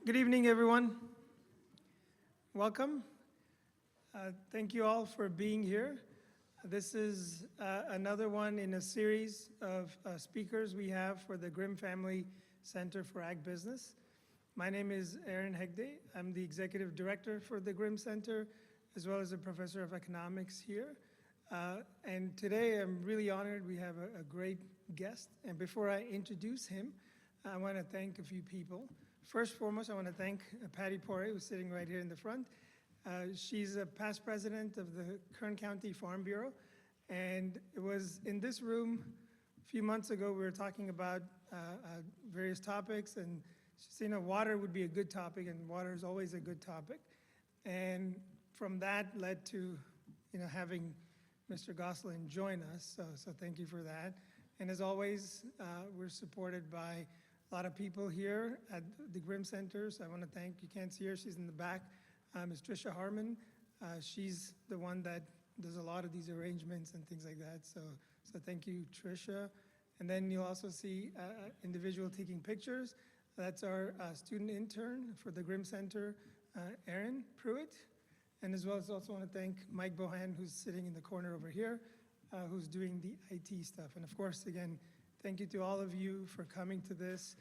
Good evening, everyone. Welcome. Thank you all for being here. This is another one in a series of speakers we have for the Grimm Family Center for Ag Business. My name is Aaron Hegde. I'm the Executive Director for the Grimm Center, as well as a Professor of Economics here. And today I'm really honored we have a great guest. And before I introduce him, I want to thank a few people. First and foremost, I want to thank Patty Porre, who's sitting right here in the front. She's a past president of the Kern County Farm Bureau. And it was in this room a few months ago, we were talking about various topics, and she said, water would be a good topic, and water is always a good topic. And from that led to, having Mr. Gosselin join us, so thank you for that. And as always, we're supported by a lot of people here at the Grimm Center. So I want to thank, you can't see her, she's in the back, Ms. Tricia Harmon. She's the one that does a lot of these arrangements and things like that. So thank you, Tricia. And then you'll also see individual taking pictures. That's our student intern for the Grimm Center, Aaron Pruitt. And as well as also want to thank Mike Bohan, who's sitting in the corner over here, who's doing the IT stuff. And of course, again, thank you to all of you for coming to this.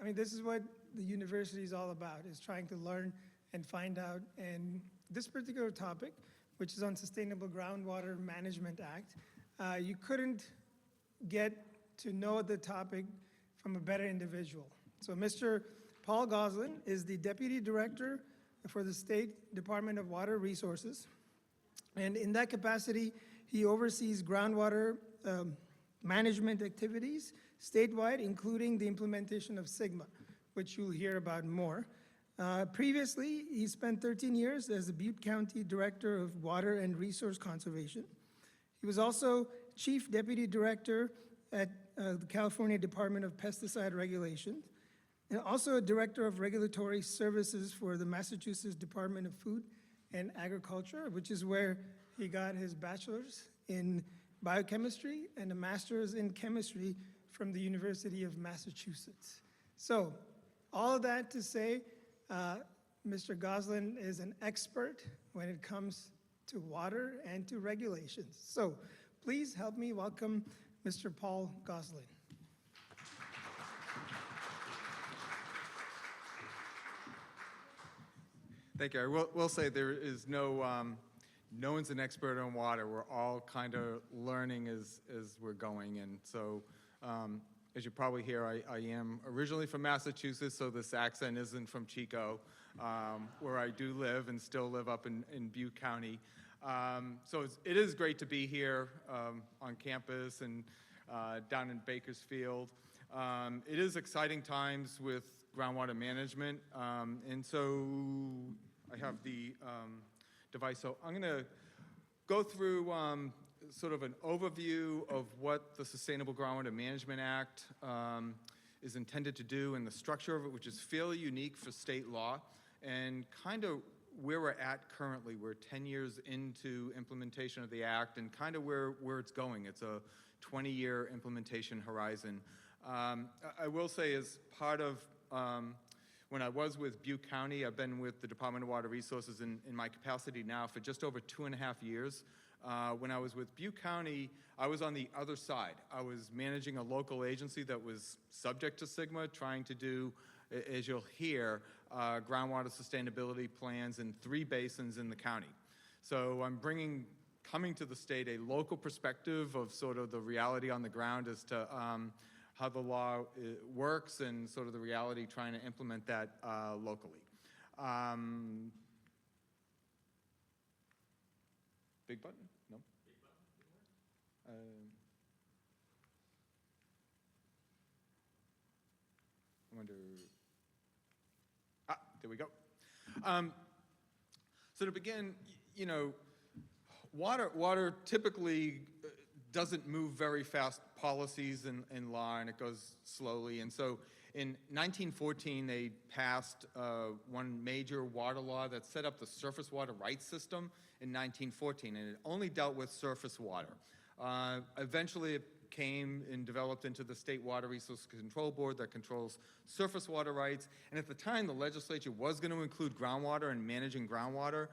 This is what the university is all about, is trying to learn and find out. And this particular topic, which is on Sustainable Groundwater Management Act, you couldn't get to know the topic from a better individual. So Mr. Paul Gosselin is the Deputy Director for the State Department of Water Resources. And in that capacity, he oversees groundwater management activities statewide, including the implementation of SGMA, which you'll hear about more. Previously, he spent 13 years as the Butte County Director of Water and Resource Conservation. He was also Chief Deputy Director at the California Department of Pesticide Regulation, and also a Director of Regulatory Services for the Massachusetts Department of Food and Agriculture, which is where he got his bachelor's in biochemistry and a master's in chemistry from the University of Massachusetts. So all of that to say, Mr. Gosselin is an expert when it comes to water and to regulations. So please help me welcome Mr. Paul Gosselin. Thank you. I will say there is no one's an expert on water. We're all kind of learning as we're going. And so, as you probably hear, I am originally from Massachusetts, so this accent isn't from Chico, where I do live and still live up in Butte County. So it is great to be here on campus and down in Bakersfield. It is exciting times with groundwater management, and so I have the device. So I'm going to go through sort of an overview of what the Sustainable Groundwater Management Act is intended to do and the structure of it, which is fairly unique for state law, and kind of where we're at currently. We're 10 years into implementation of the act and kind of where it's going. It's a 20-year implementation horizon. I will say, as part of when I was with Butte County, I've been with the Department of Water Resources in my capacity now for just over 2.5 years. When I was with Butte County, I was on the other side. I was managing a local agency that was subject to SGMA, trying to do, as you'll hear, groundwater sustainability plans in 3 basins in the county. So I'm coming to the state a local perspective of sort of the reality on the ground as to how the law works and sort of the reality trying to implement that locally. Big button? No? I wonder. There we go. So to begin, water typically doesn't move very fast, policies in law, and it goes slowly. And so in 1914, they passed one major water law that set up the surface water rights system in 1914, and it only dealt with surface water. Eventually, it came and developed into the State Water Resources Control Board that controls surface water rights. And at the time, the legislature was going to include groundwater and managing groundwater.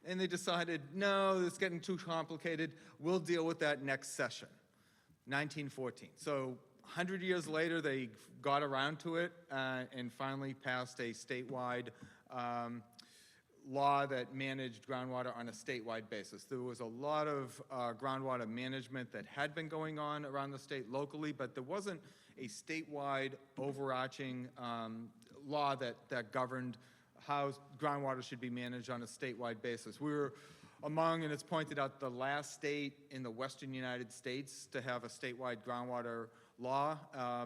And they decided, no, it's getting too complicated. We'll deal with that next session, 1914. So 100 years later, they got around to it and finally passed a statewide law that managed groundwater on a statewide basis. There was a lot of groundwater management that had been going on around the state locally, but there wasn't a statewide overarching law that governed how groundwater should be managed on a statewide basis. We were among, and it's pointed out, the last state in the western United States to have a statewide groundwater law.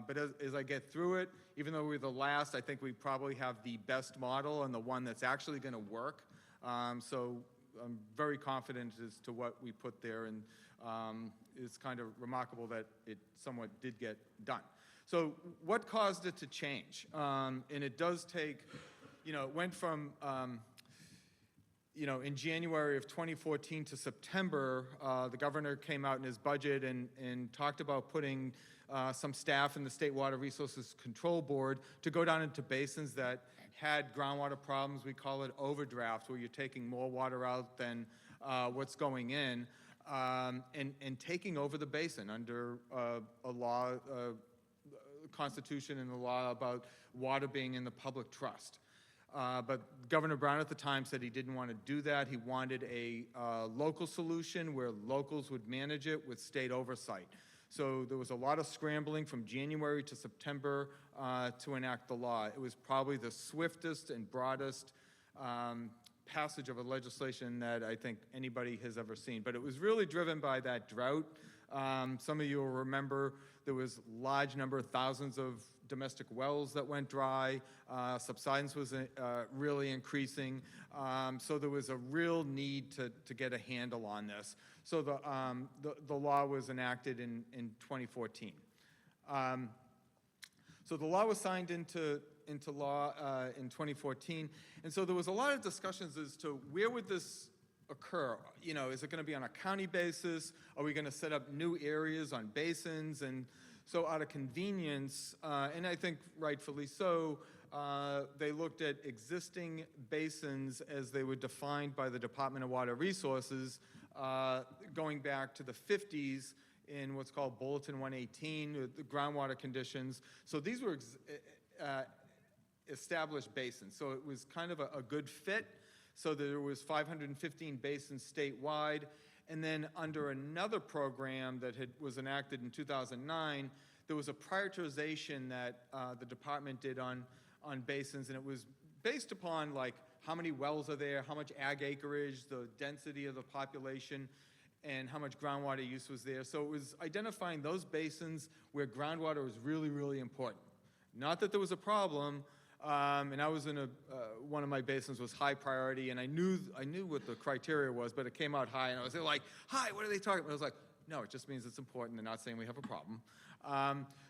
But as I get through it, even though we're the last, I think we probably have the best model and the one that's actually going to work. So I'm very confident as to what we put there, and it's kind of remarkable that it somewhat did get done. So what caused it to change? And it does take, it went from, in January of 2014 to September, the governor came out in his budget and talked about putting some staff in the State Water Resources Control Board to go down into basins that had groundwater problems. We call it overdraft, where you're taking more water out than what's going in, and taking over the basin under a law, Constitution and the law about water being in the public trust. But Governor Brown at the time said he didn't want to do that. He wanted a local solution where locals would manage it with state oversight. So there was a lot of scrambling from January to September to enact the law. It was probably the swiftest and broadest passage of a legislation that I think anybody has ever seen. But it was really driven by that drought. Some of you will remember there was a large number of thousands of domestic wells that went dry. Subsidence was really increasing. So there was a real need to get a handle on this. So the law was enacted in 2014. So the law was signed into law in 2014. And so there was a lot of discussions as to where would this occur. Is it going to be on a county basis? Are we going to set up new areas on basins? And so out of convenience, and I think rightfully so, they looked at existing basins as they were defined by the Department of Water Resources, going back to the 50s in what's called Bulletin 118, the groundwater conditions. So these were established basins. So it was kind of a good fit. So there was 515 basins statewide. And then under another program that was enacted in 2009, there was a prioritization that the department did on basins, and it was based upon like how many wells are there, how much ag acreage, the density of the population, and how much groundwater use was there. So it was identifying those basins where groundwater was really, really important. Not that there was a problem, and I was in one of my basins was high priority, and I knew what the criteria was, but it came out high, and I was like, hi, what are they talking about? I was like, no, it just means it's important. They're not saying we have a problem.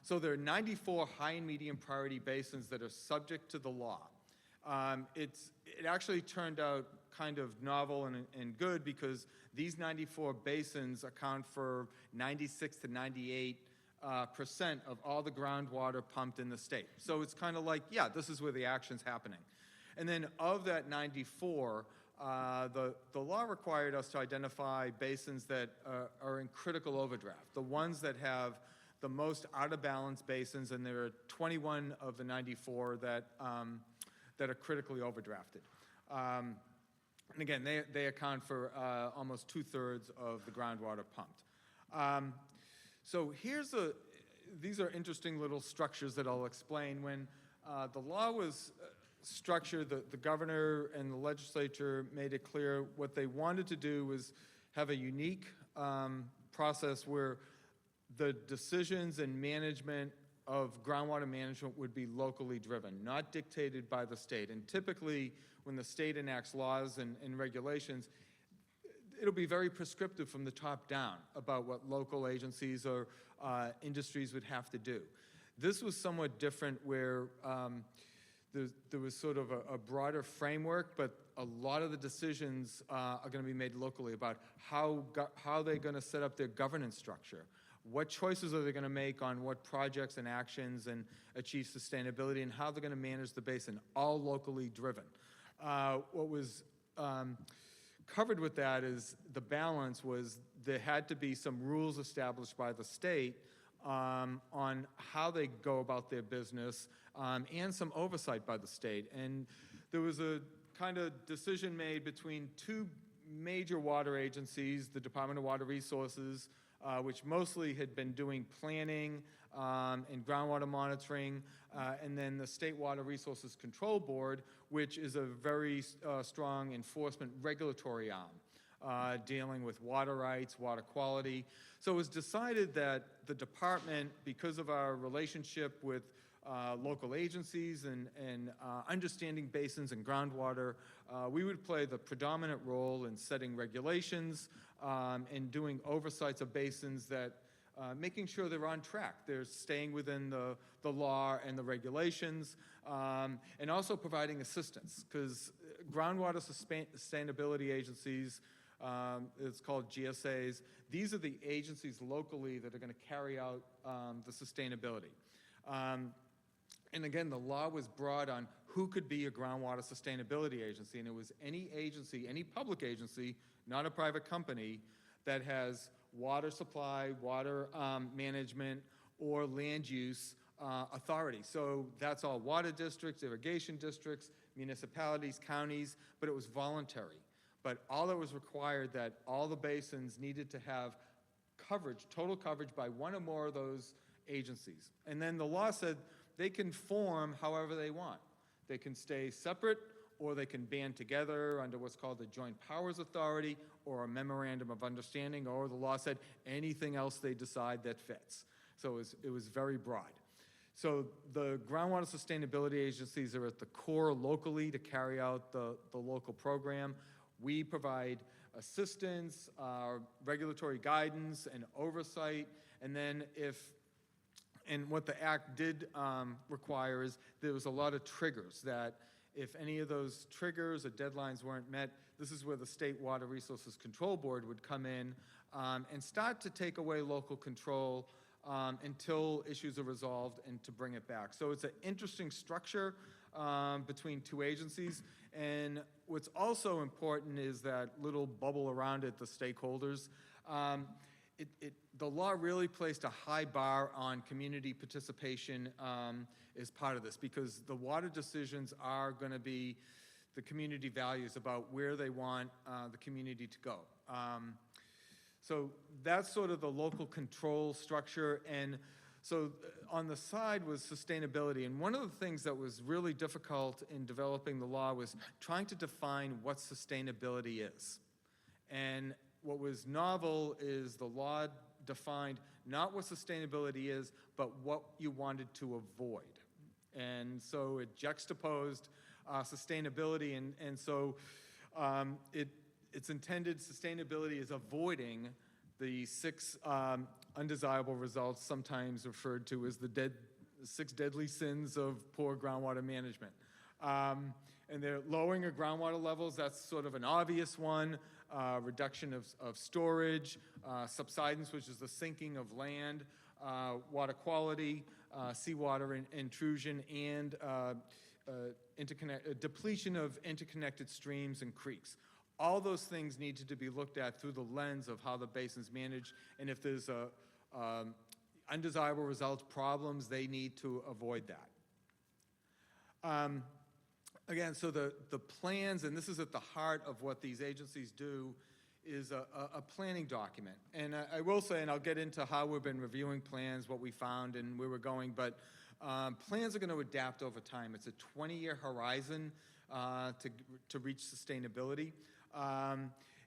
So there are 94 high and medium priority basins that are subject to the law. It actually turned out kind of novel and good because these 94 basins account for 96 to 98% of all the groundwater pumped in the state. So it's kind of like, yeah, this is where the action's happening. And then of that 94, the law required us to identify basins that are in critical overdraft, the ones that have the most out-of-balance basins, and there are 21 of the 94 that are critically overdrafted. And again, they account for almost 2/3 of the groundwater pumped. So these are interesting little structures that I'll explain. When the law was structured, the governor and the legislature made it clear what they wanted to do was have a unique process where the decisions and management of groundwater management would be locally driven, not dictated by the state. And typically, when the state enacts laws and regulations, it'll be very prescriptive from the top down about what local agencies or industries would have to do. This was somewhat different where there was sort of a broader framework, but a lot of the decisions are going to be made locally about how they're going to set up their governance structure, What choices are they going to make on what projects and actions and achieve sustainability, and how they're going to manage the basin, all locally driven. What was covered with that is the balance was there had to be some rules established by the state on how they go about their business, and some oversight by the state. And there was a kind of decision made between two major water agencies, the Department of Water Resources, which mostly had been doing planning and groundwater monitoring, and then the State Water Resources Control Board, which is a very strong enforcement regulatory arm, dealing with water rights, water quality. So it was decided that the department, because of our relationship with local agencies and understanding basins and groundwater, we would play the predominant role in setting regulations and doing oversights of basins, that making sure they're on track, they're staying within the law and the regulations, and also providing assistance, because groundwater sustainability agencies, it's called GSAs, these are the agencies locally that are going to carry out the sustainability. And again, the law was broad on who could be a groundwater sustainability agency, and it was any agency, any public agency, not a private company, that has water supply, water management, or land use authority. So that's all water districts, irrigation districts, municipalities, counties, but it was voluntary. But all that was required, that all the basins needed to have coverage, total coverage by one or more of those agencies. And then the law said they can form however they want. They can stay separate, or they can band together under what's called the Joint Powers Authority or a Memorandum of Understanding, or the law said anything else they decide that fits. So it was very broad. So the groundwater sustainability agencies are at the core locally to carry out the local program. We provide assistance, regulatory guidance, and oversight, and then and what the Act did require is there was a lot of triggers, that if any of those triggers or deadlines weren't met, this is where the State Water Resources Control Board would come in and start to take away local control until issues are resolved, and to bring it back. So it's an interesting structure between two agencies. And what's also important is that little bubble around it, the stakeholders. The law really placed a high bar on community participation as part of this, because the water decisions are going to be the community values about where they want the community to go. So that's sort of the local control structure. And so on the side was sustainability. And one of the things that was really difficult in developing the law was trying to define what sustainability is. And what was novel is the law defined not what sustainability is, but what you wanted to avoid. And so it juxtaposed sustainability, and so it's intended, sustainability is avoiding the 6 undesirable results, sometimes referred to as the 6 deadly sins of poor groundwater management. And they're lowering of groundwater levels, that's sort of an obvious one. Reduction of storage, subsidence, which is the sinking of land, water quality, seawater intrusion, and depletion of interconnected streams and creeks. All those things needed to be looked at through the lens of how the basin's managed, and if there's undesirable results, problems, they need to avoid that. Again, so the plans, and this is at the heart of what these agencies do, is a planning document. And I will say, and I'll get into how we've been reviewing plans, what we found and where we're going, but plans are going to adapt over time. It's a 20-year horizon to reach sustainability.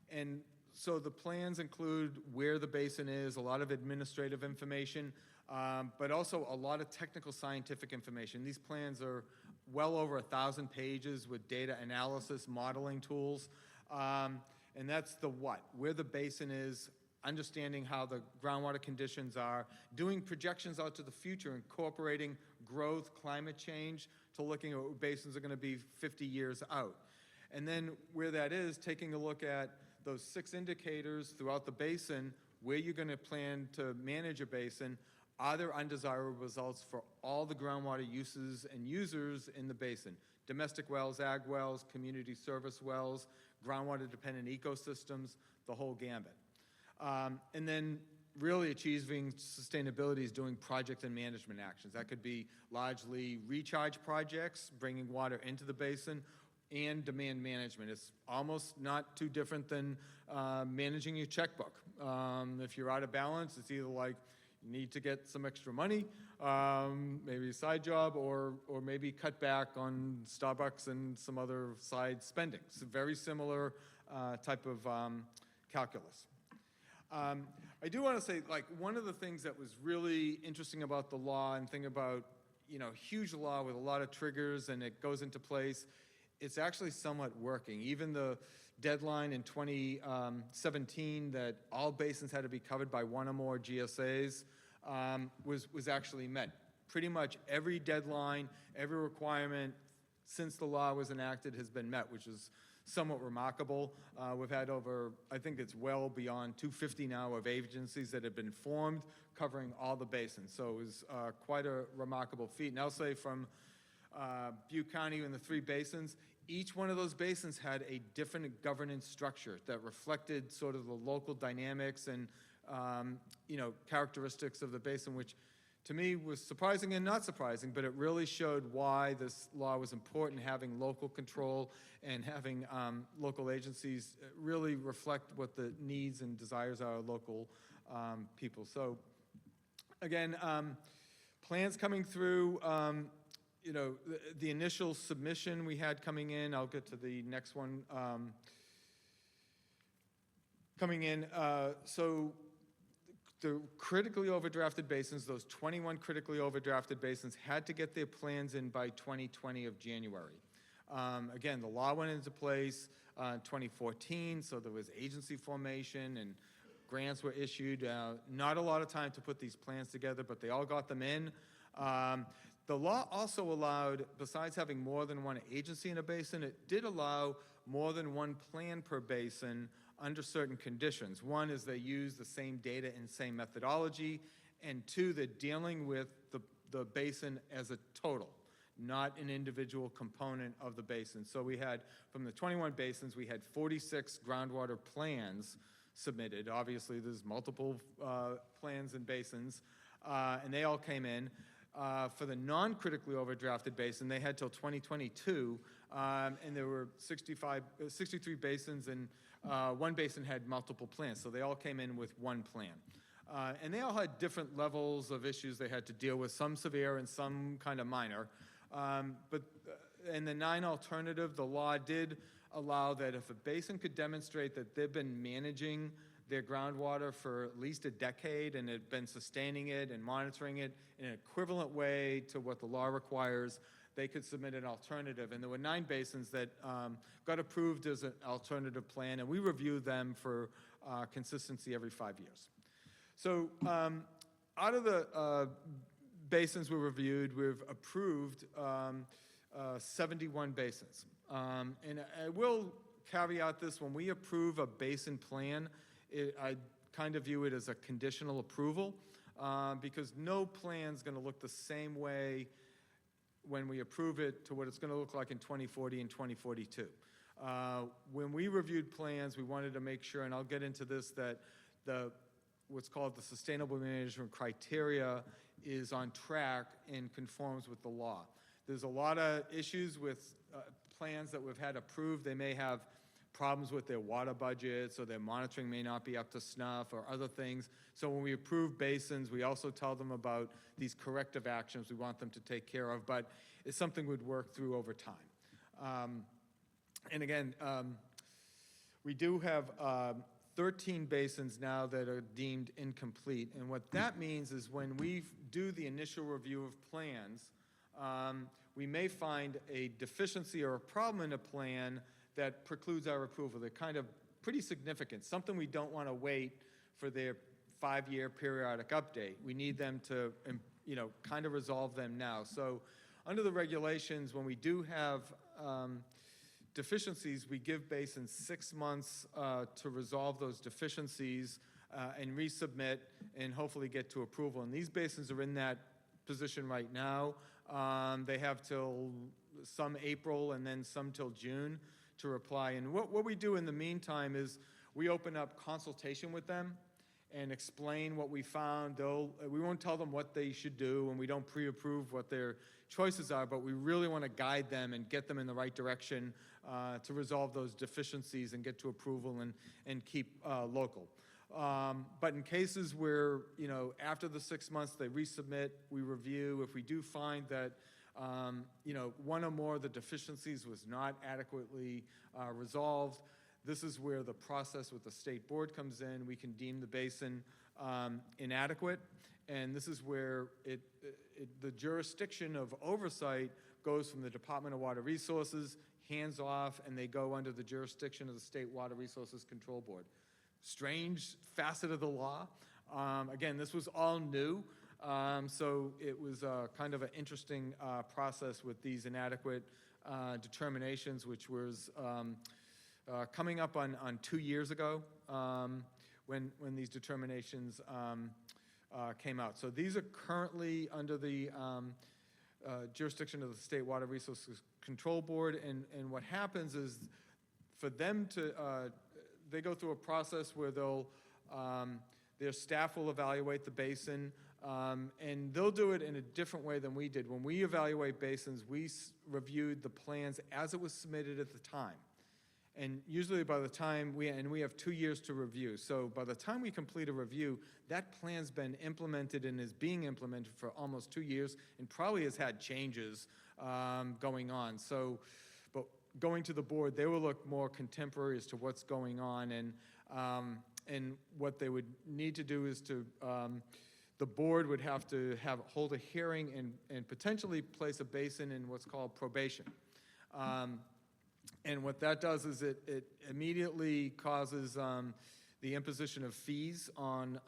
And so the plans include where the basin is, a lot of administrative information, but also a lot of technical scientific information. These plans are well over 1,000 pages with data analysis, modeling tools, and that's the what, where the basin is, understanding how the groundwater conditions are, doing projections out to the future, incorporating growth, climate change, to looking at what basins are going to be 50 years out. And then where that is, taking a look at those 6 indicators throughout the basin, where you're going to plan to manage a basin, are there undesirable results for all the groundwater uses and users in the basin? Domestic wells, ag wells, community service wells, groundwater-dependent ecosystems, the whole gambit. And then really achieving sustainability is doing project and management actions. That could be largely recharge projects, bringing water into the basin, and demand management. It's almost not too different than managing your checkbook. If you're out of balance, it's either like you need to get some extra money, maybe a side job, or maybe cut back on Starbucks and some other side spending. It's a very similar type of calculus. I do want to say, like, one of the things that was really interesting about the law and thing about, huge law with a lot of triggers and it goes into place, it's actually somewhat working. Even the deadline in 2017 that all basins had to be covered by one or more GSAs was actually met. Pretty much every deadline, every requirement since the law was enacted has been met, which is somewhat remarkable. We've had over, I think it's well beyond 250 now of agencies that have been formed covering all the basins. So it was quite a remarkable feat. And I'll say from Butte County and the 3 basins, each one of those basins had a different governance structure that reflected sort of the local dynamics and characteristics of the basin, which to me was surprising and not surprising, but it really showed why this law was important, having local control and having local agencies really reflect what the needs and desires are of local people. So again, plans coming through, the initial submission we had coming in, I'll get to the next one, coming in. So the critically overdrafted basins, those 21 critically overdrafted basins, had to get their plans in by 2020 of January. Again, the law went into place in 2014, so there was agency formation and grants were issued. Not a lot of time to put these plans together, but they all got them in. The law also allowed, besides having more than one agency in a basin, it did allow more than one plan per basin under certain conditions. One is they use the same data and same methodology, and 2, they're dealing with the basin as a total, not an individual component of the basin. So we had, from the 21 basins, we had 46 groundwater plans submitted. Obviously, there's multiple plans and basins, and they all came in. For the non-critically overdrafted basin, they had till 2022, and there were 63 basins, and one basin had multiple plans, so they all came in with one plan. And they all had different levels of issues they had to deal with, some severe and some kind of minor. But in the 9 alternative, the law did allow that if a basin could demonstrate that they've been managing their groundwater for at least a decade and had been sustaining it and monitoring it in an equivalent way to what the law requires, they could submit an alternative. And there were 9 basins that got approved as an alternative plan, and we reviewed them for consistency every 5 years. So out of the basins we reviewed, we've approved 71 basins. And I will caveat this: when we approve a basin plan, I kind of view it as a conditional approval, because no plan's going to look the same way when we approve it to what it's going to look like in 2040 and 2042. When we reviewed plans, we wanted to make sure, and I'll get into this, that what's called the sustainable management criteria is on track and conforms with the law. There's a lot of issues with plans that we've had approved. They may have problems with their water budgets, or their monitoring may not be up to snuff, or other things. So when we approve basins, we also tell them about these corrective actions we want them to take care of, but it's something we'd work through over time. And again, we do have 13 basins now that are deemed incomplete, and what that means is when we do the initial review of plans, we may find a deficiency or a problem in a plan that precludes our approval. They're kind of pretty significant, something we don't want to wait for their 5-year periodic update. We need them to, kind of resolve them now. So under the regulations, when we do have deficiencies, we give basins 6 months to resolve those deficiencies and resubmit and hopefully get to approval. And these basins are in that position right now. They have till some April and then some till June to reply. And what we do in the meantime is we open up consultation with them and explain what we found. We won't tell them what they should do, and we don't pre-approve what their choices are, but we really want to guide them and get them in the right direction to resolve those deficiencies and get to approval and keep local. But in cases where, after the 6 months they resubmit, we review. If we do find that, one or more of the deficiencies was not adequately resolved, this is where the process with the state board comes in. We can deem the basin inadequate, and this is where the jurisdiction of oversight goes from the Department of Water Resources, hands off, and they go under the jurisdiction of the State Water Resources Control Board. Strange facet of the law. Again, this was all new, so it was kind of an interesting process with these inadequate determinations, which was coming up on 2 years ago when these determinations came out. So these are currently under the jurisdiction of the State Water Resources Control Board, and what happens is for them to, they go through a process where their staff will evaluate the basin, and they'll do it in a different way than we did. When we evaluate basins, we reviewed the plans as it was submitted at the time. And usually by the time we have 2 years to review. So by the time we complete a review, that plan's been implemented and is being implemented for almost 2 years and probably has had changes going on. So, but going to the board, they will look more contemporary as to what's going on, and what they would need to do is to, the board would have to hold a hearing and potentially place a basin in what's called probation. And what that does is it immediately causes the imposition of fees on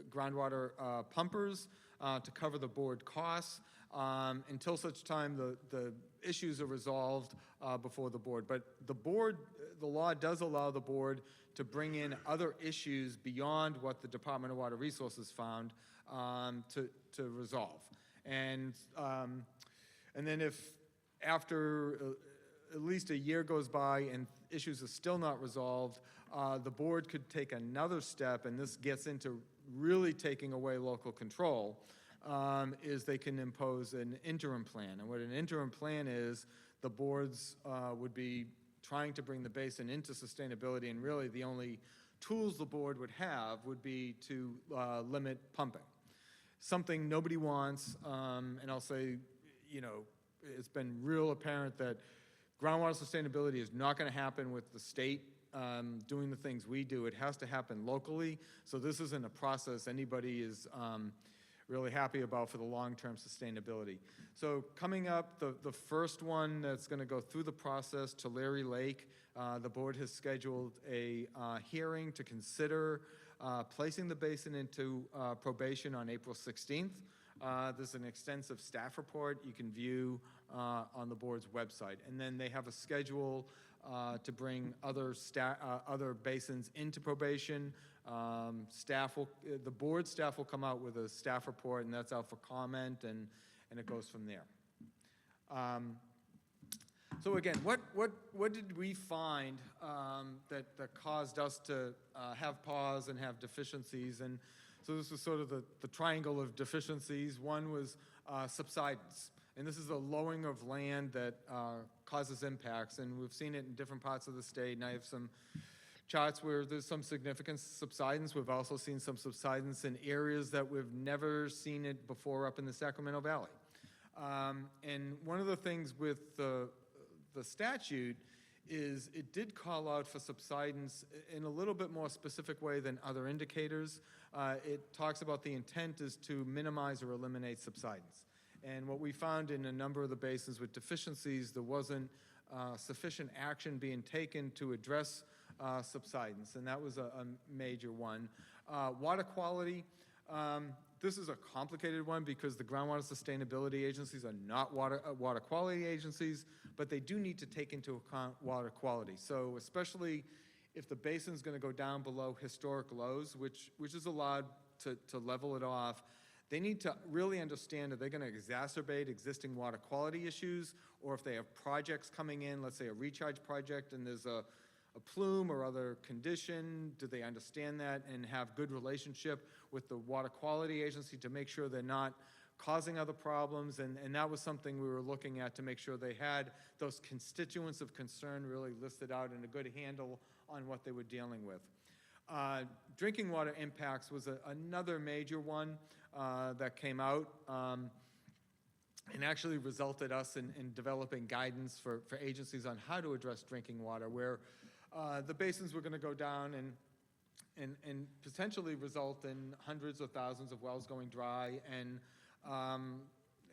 groundwater pumpers to cover the board costs until such time the issues are resolved before the board. But the law does allow the board to bring in other issues beyond what the Department of Water Resources found to resolve. And then if after at least a year goes by and issues are still not resolved, the board could take another step, and this gets into really taking away local control, is they can impose an interim plan. And what an interim plan is, the boards would be trying to bring the basin into sustainability, and really the only tools the board would have would be to limit pumping. Something nobody wants, and I'll say, it's been real apparent that groundwater sustainability is not going to happen with the state doing the things we do. It has to happen locally. So this isn't a process anybody is really happy about for the long-term sustainability. So coming up, the first one that's going to go through the process, Tulare Lake, the board has scheduled a hearing to consider placing the basin into probation on April 16th. There's an extensive staff report you can view on the board's website. And then they have a schedule to bring other basins into probation. The board staff will come out with a staff report, and that's out for comment, and it goes from there. So again, what did we find that caused us to have pause and have deficiencies? And so this was sort of the triangle of deficiencies. One was subsidence. And this is a lowering of land that causes impacts. And we've seen it in different parts of the state. And I have some charts where there's some significant subsidence. We've also seen some subsidence in areas that we've never seen it before up in the Sacramento Valley. And one of the things with the statute is it did call out for subsidence in a little bit more specific way than other indicators. It talks about the intent is to minimize or eliminate subsidence. And what we found in a number of the basins with deficiencies, there wasn't sufficient action being taken to address subsidence, and that was a major one. Water quality, This is a complicated one because the groundwater sustainability agencies are not water quality agencies, but they do need to take into account water quality. So especially if the basin's going to go down below historic lows, which is allowed to level it off, they need to really understand if they're going to exacerbate existing water quality issues, or if they have projects coming in, let's say a recharge project, and there's a plume or other condition, do they understand that and have good relationship with the water quality agency to make sure they're not causing other problems? And that was something we were looking at to make sure they had those constituents of concern really listed out and a good handle on what they were dealing with. Drinking water impacts was another major one that came out and actually resulted us in developing guidance for agencies on how to address drinking water, where the basins were going to go down and potentially result in hundreds of thousands of wells going dry, and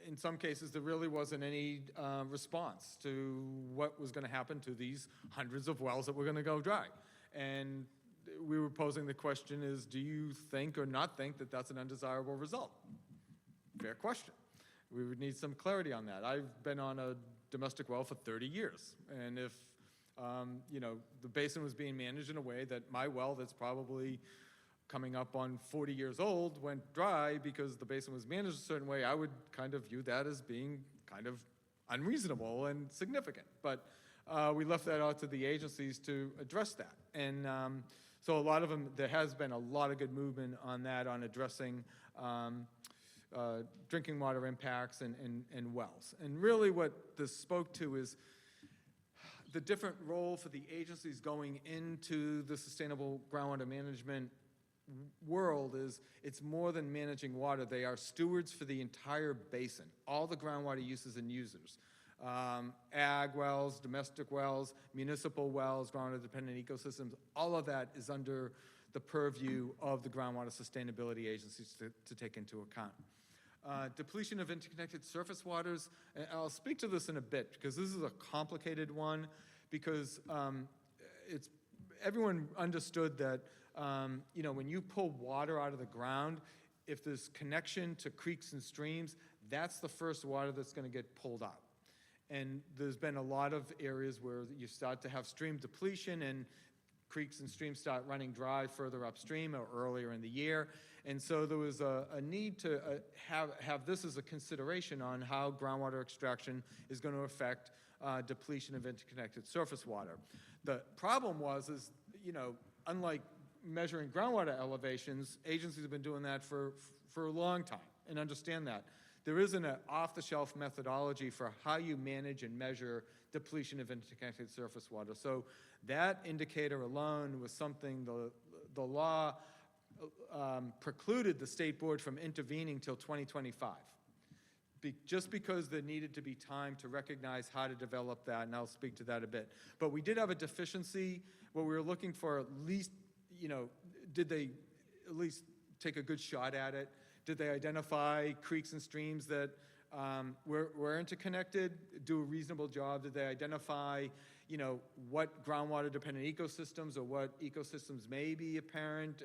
in some cases there really wasn't any response to what was going to happen to these hundreds of wells that were going to go dry. And we were posing the question is, do you think or not think that that's an undesirable result? Fair question. We would need some clarity on that. I've been on a domestic well for 30 years, and if you know, the basin was being managed in a way that my well that's probably coming up on 40 years old went dry because the basin was managed a certain way, I would kind of view that as being kind of unreasonable and significant. But we left that out to the agencies to address that. And so a lot of them, there has been a lot of good movement on that, on addressing drinking water impacts and wells. And really what this spoke to is the different role for the agencies going into the sustainable groundwater management world is it's more than managing water. They are stewards for the entire basin, all the groundwater uses and users. Ag wells, domestic wells, municipal wells, groundwater dependent ecosystems, all of that is under the purview of the groundwater sustainability agencies to take into account. Depletion of interconnected surface waters, and I'll speak to this in a bit because this is a complicated one, because everyone understood that you know, when you pull water out of the ground, if there's connection to creeks and streams, that's the first water that's going to get pulled out. And there's been a lot of areas where you start to have stream depletion and creeks and streams start running dry further upstream or earlier in the year. And so there was a need to have this as a consideration on how groundwater extraction is going to affect depletion of interconnected surface water. The problem is, you know, unlike measuring groundwater elevations, agencies have been doing that for a long time and understand that. There isn't an off-the-shelf methodology for how you manage and measure depletion of interconnected surface water. So that indicator alone was something the law precluded the state board from intervening till 2025. Just because there needed to be time to recognize how to develop that, and I'll speak to that a bit. But we did have a deficiency where we were looking for at least, you know, did they at least take a good shot at it? Did they identify creeks and streams that were interconnected, do a reasonable job? Did they identify, you know, what groundwater dependent ecosystems or what ecosystems may be apparent,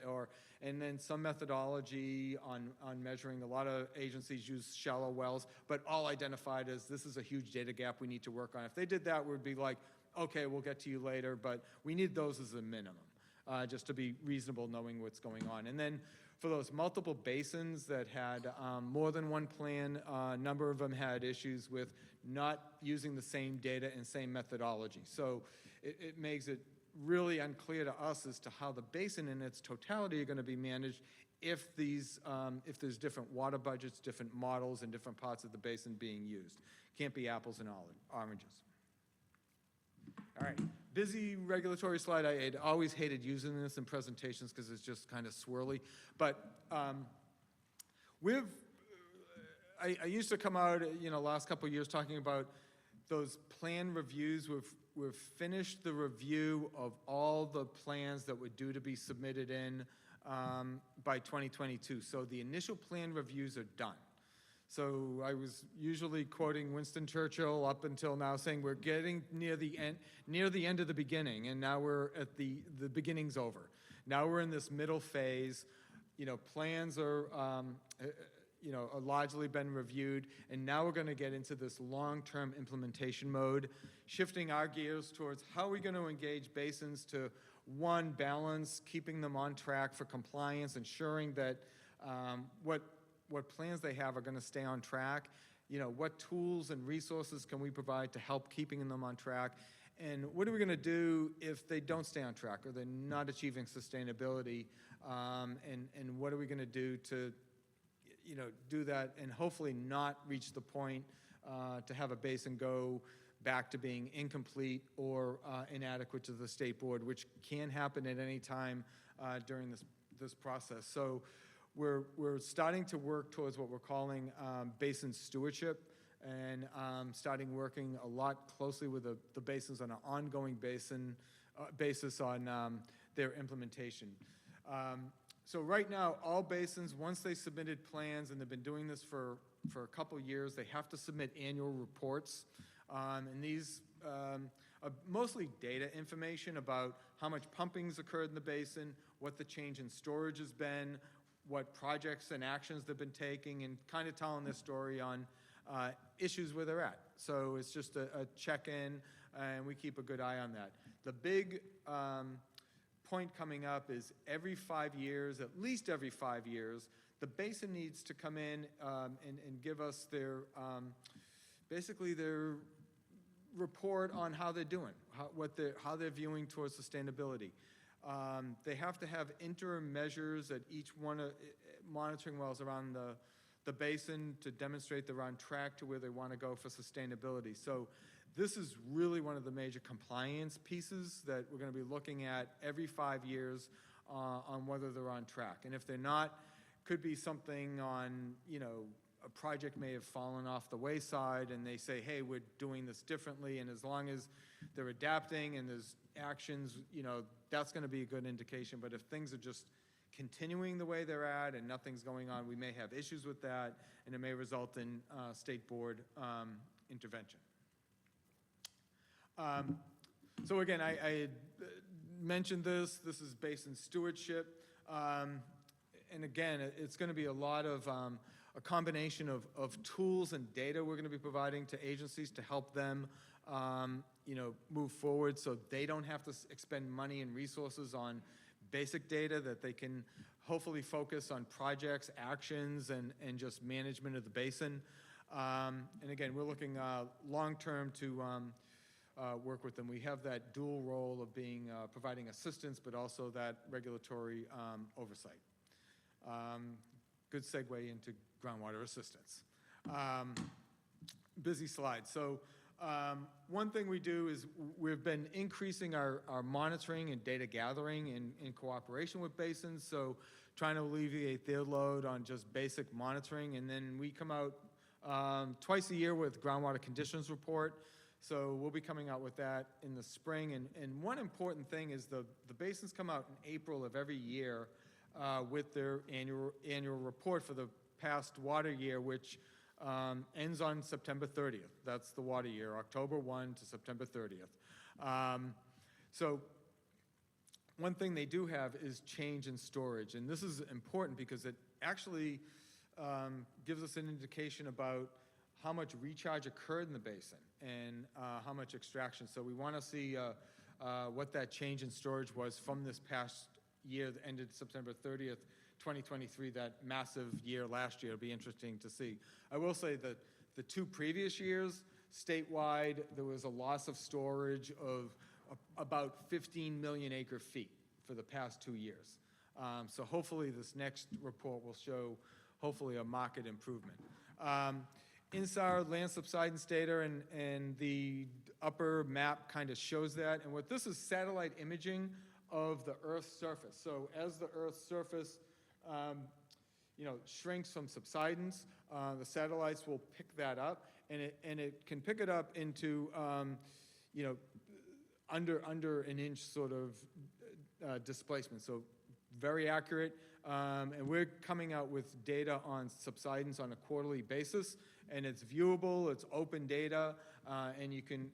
and then some methodology on measuring. A lot of agencies use shallow wells, but all identified as this is a huge data gap we need to work on. If they did that, we'd be like, okay, we'll get to you later, but we need those as a minimum, just to be reasonable knowing what's going on. And then for those multiple basins that had more than one plan, a number of them had issues with not using the same data and same methodology. So it makes it really unclear to us as to how the basin in its totality are going to be managed if there's different water budgets, different models, and different parts of the basin being used. Can't be apples and oranges. All right, busy regulatory slide. I had always hated using this in presentations because it's just kind of swirly. But I used to come out, you know, last couple of years talking about those plan reviews. We've finished the review of all the plans that were due to be submitted in by 2022. So the initial plan reviews are done. So I was usually quoting Winston Churchill up until now, saying we're getting near the end of the beginning, and now we're at the beginning's over. Now we're in this middle phase. plans are, are largely been reviewed, and now we're going to get into this long-term implementation mode, shifting our gears towards how we're going to engage basins to, one, balance, keeping them on track for compliance, ensuring that what plans they have are going to stay on track, what tools and resources can we provide to help keeping them on track, and what are we going to do if they don't stay on track or they're not achieving sustainability, and what are we going to do to do that and hopefully not reach the point to have a basin go back to being incomplete or inadequate to the state board, which can happen at any time during this process. So we're starting to work towards what we're calling basin stewardship, and starting working a lot closely with the basins on an ongoing basis on their implementation. So right now, all basins, once they submitted plans, and they've been doing this for a couple years, they have to submit annual reports. And these are mostly data information about how much pumping's occurred in the basin, what the change in storage has been, what projects and actions they've been taking, and kind of telling their story on issues where they're at. So it's just a check-in, and we keep a good eye on that. The big point coming up is every 5 years, at least every 5 years, the basin needs to come in and give us their, basically their report on how they're doing, how they're viewing towards sustainability. They have to have interim measures at each one of monitoring wells around the basin to demonstrate they're on track to where they want to go for sustainability. So this is really one of the major compliance pieces that we're going to be looking at every 5 years on whether they're on track. And if they're not, could be something on, a project may have fallen off the wayside and they say, hey, we're doing this differently. And as long as they're adapting and there's actions, that's going to be a good indication. But if things are just continuing the way they're at and nothing's going on, we may have issues with that, and it may result in state board intervention. So again, I mentioned this is basin stewardship. And again, it's going to be a lot of a combination of tools and data we're going to be providing to agencies to help them move forward so they don't have to expend money and resources on basic data, that they can hopefully focus on projects, actions, and just management of the basin. And again, we're looking long-term to work with them. We have that dual role of being providing assistance, but also that regulatory oversight. Good segue into groundwater assistance. Busy slide. So one thing we do is we've been increasing our monitoring and data gathering in cooperation with basins, so trying to alleviate their load on just basic monitoring. And then we come out twice a year with groundwater conditions report. So we'll be coming out with that in the spring. And one important thing is the basins come out in April of every year with their annual report for the past water year, which ends on September 30th. That's the water year, October 1 to September 30th. So one thing they do have is change in storage. And this is important because it actually gives us an indication about how much recharge occurred in the basin and how much extraction. So we want to see what that change in storage was from this past year that ended September 30th, 2023, that massive year last year. It'll be interesting to see. I will say that the 2 previous years, statewide, there was a loss of storage of about 15 million acre feet for the past 2 years. So hopefully this next report will show hopefully a market improvement. INSAR land subsidence data and the upper map kind of shows that. And what this is satellite imaging of the Earth's surface. So as the Earth's surface shrinks from subsidence, the satellites will pick that up, and it can pick it up into under an inch sort of displacement. So very accurate. And we're coming out with data on subsidence on a quarterly basis, and it's viewable, it's open data, and you can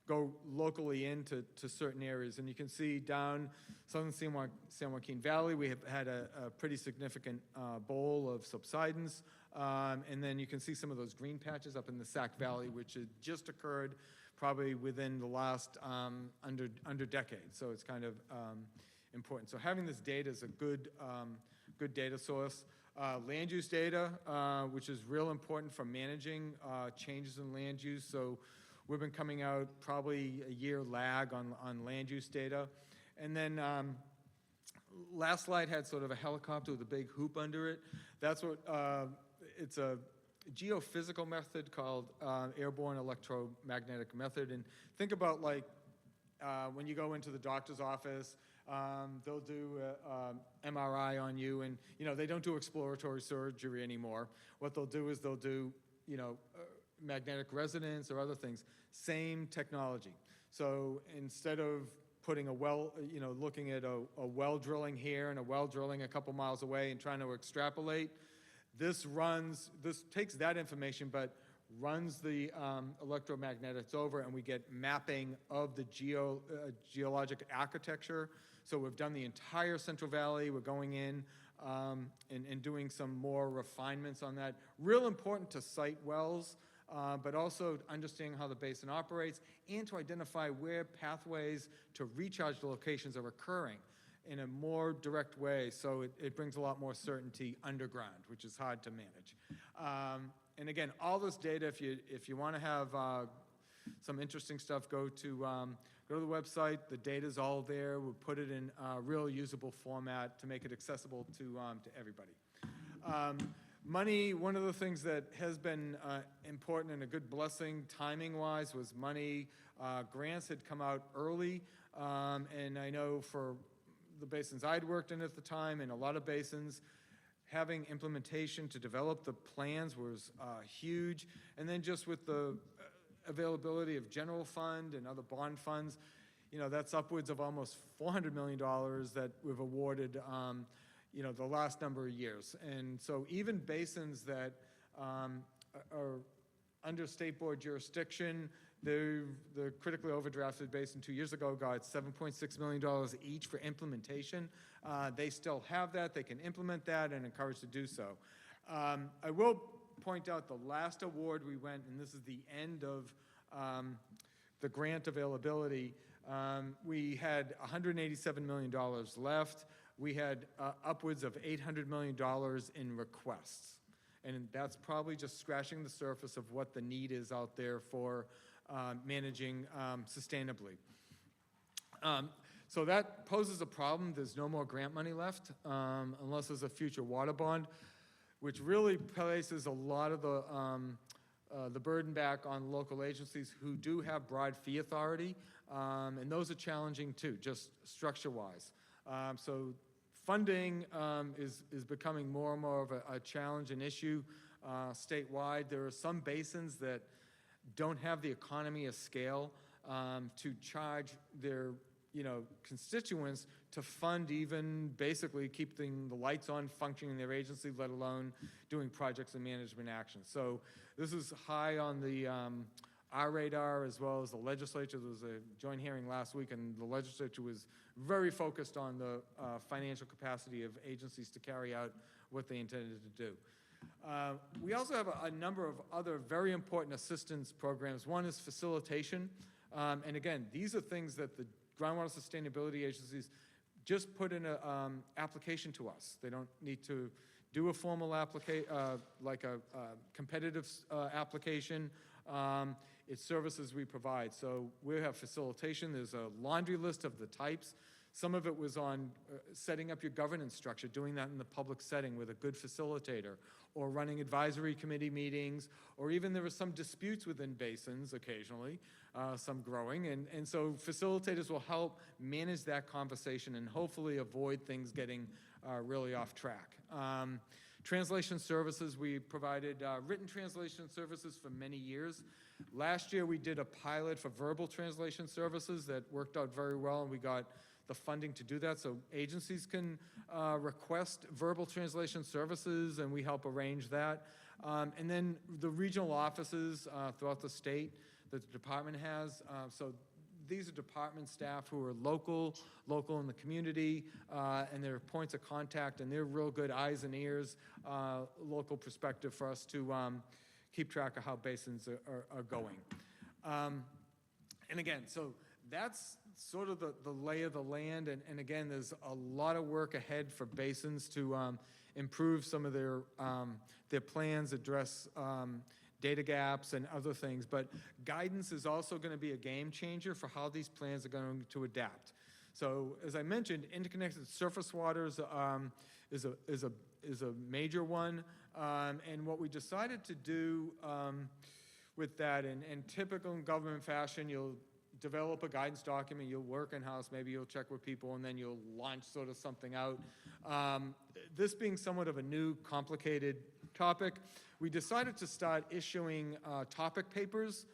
go locally into certain areas. And you can see down southern San Joaquin Valley, we have had a pretty significant bowl of subsidence. And then you can see some of those green patches up in the Sac Valley, which had just occurred probably within the last under decade. So it's kind of important. So having this data is a good data source. Land use data, which is real important for managing changes in land use. So we've been coming out probably a year lag on land use data. And then last slide had sort of a helicopter with a big hoop under it. That's what, it's a geophysical method called airborne electromagnetic method. And think about like when you go into the doctor's office, they'll do MRI on you, and they don't do exploratory surgery anymore. What they'll do is they'll do magnetic resonance or other things. Same technology. So instead of putting a well, looking at a well drilling here and a well drilling a couple miles away and trying to extrapolate, this takes that information but runs the electromagnetics over, and we get mapping of the geologic architecture. So we've done the entire Central Valley. We're going in and doing some more refinements on that. Real important to site wells, but also understanding how the basin operates and to identify where pathways to recharge locations are occurring in a more direct way. So it brings a lot more certainty underground, which is hard to manage. And again, all this data, if you want to have some interesting stuff, go to the website. The data's all there. We'll put it in a real usable format to make it accessible to everybody. Money, one of the things that has been important and a good blessing timing-wise was money. Grants had come out early, and I know for the basins I'd worked in at the time and a lot of basins, having implementation to develop the plans was huge. And then just with the availability of general fund and other bond funds, that's upwards of almost $400 million that we've awarded the last number of years. And so even basins that are under state board jurisdiction, the critically overdrafted basin 2 years ago got $7.6 million each for implementation. They still have that. They can implement that and encouraged to do so. I will point out the last award we went, and this is the end of the grant availability. We had $187 million left. We had upwards of $800 million in requests. And that's probably just scratching the surface of what the need is out there for managing sustainably. So that poses a problem. There's no more grant money left unless there's a future water bond, which really places a lot of the burden back on local agencies who do have broad fee authority, and those are challenging too, just structure-wise. So funding is becoming more and more of a challenge and issue statewide. There are some basins that don't have the economy of scale to charge their constituents to fund even basically keeping the lights on functioning in their agency, let alone doing projects and management actions. So this is high on the our radar as well as the legislature. There was a joint hearing last week, and the legislature was very focused on the financial capacity of agencies to carry out what they intended to do. We also have a number of other very important assistance programs. One is facilitation. And again, these are things that the groundwater sustainability agencies just put in an application to us. They don't need to do a formal application, like a competitive application. It's services we provide. So we have facilitation. There's a laundry list of the types. Some of it was on setting up your governance structure, doing that in the public setting with a good facilitator, or running advisory committee meetings, or even there were some disputes within basins occasionally, some growing. And so facilitators will help manage that conversation and hopefully avoid things getting really off track. Translation services, we provided written translation services for many years. Last year we did a pilot for verbal translation services that worked out very well, and we got the funding to do that. So agencies can request verbal translation services, and we help arrange that. And then the regional offices throughout the state, that the department has. So these are department staff who are local in the community, and they're points of contact, and they're real good eyes and ears, local perspective for us to keep track of how basins are going. And again, so that's sort of the lay of the land, and again, there's a lot of work ahead for basins to improve some of their plans, address data gaps and other things, but guidance is also going to be a game changer for how these plans are going to adapt. So as I mentioned, interconnected surface waters is a major one, and what we decided to do with that, in typical government fashion, you'll develop a guidance document, you'll work in-house, maybe you'll check with people, and then you'll launch sort of something out. This being somewhat of a new, complicated topic, we decided to start issuing topic papers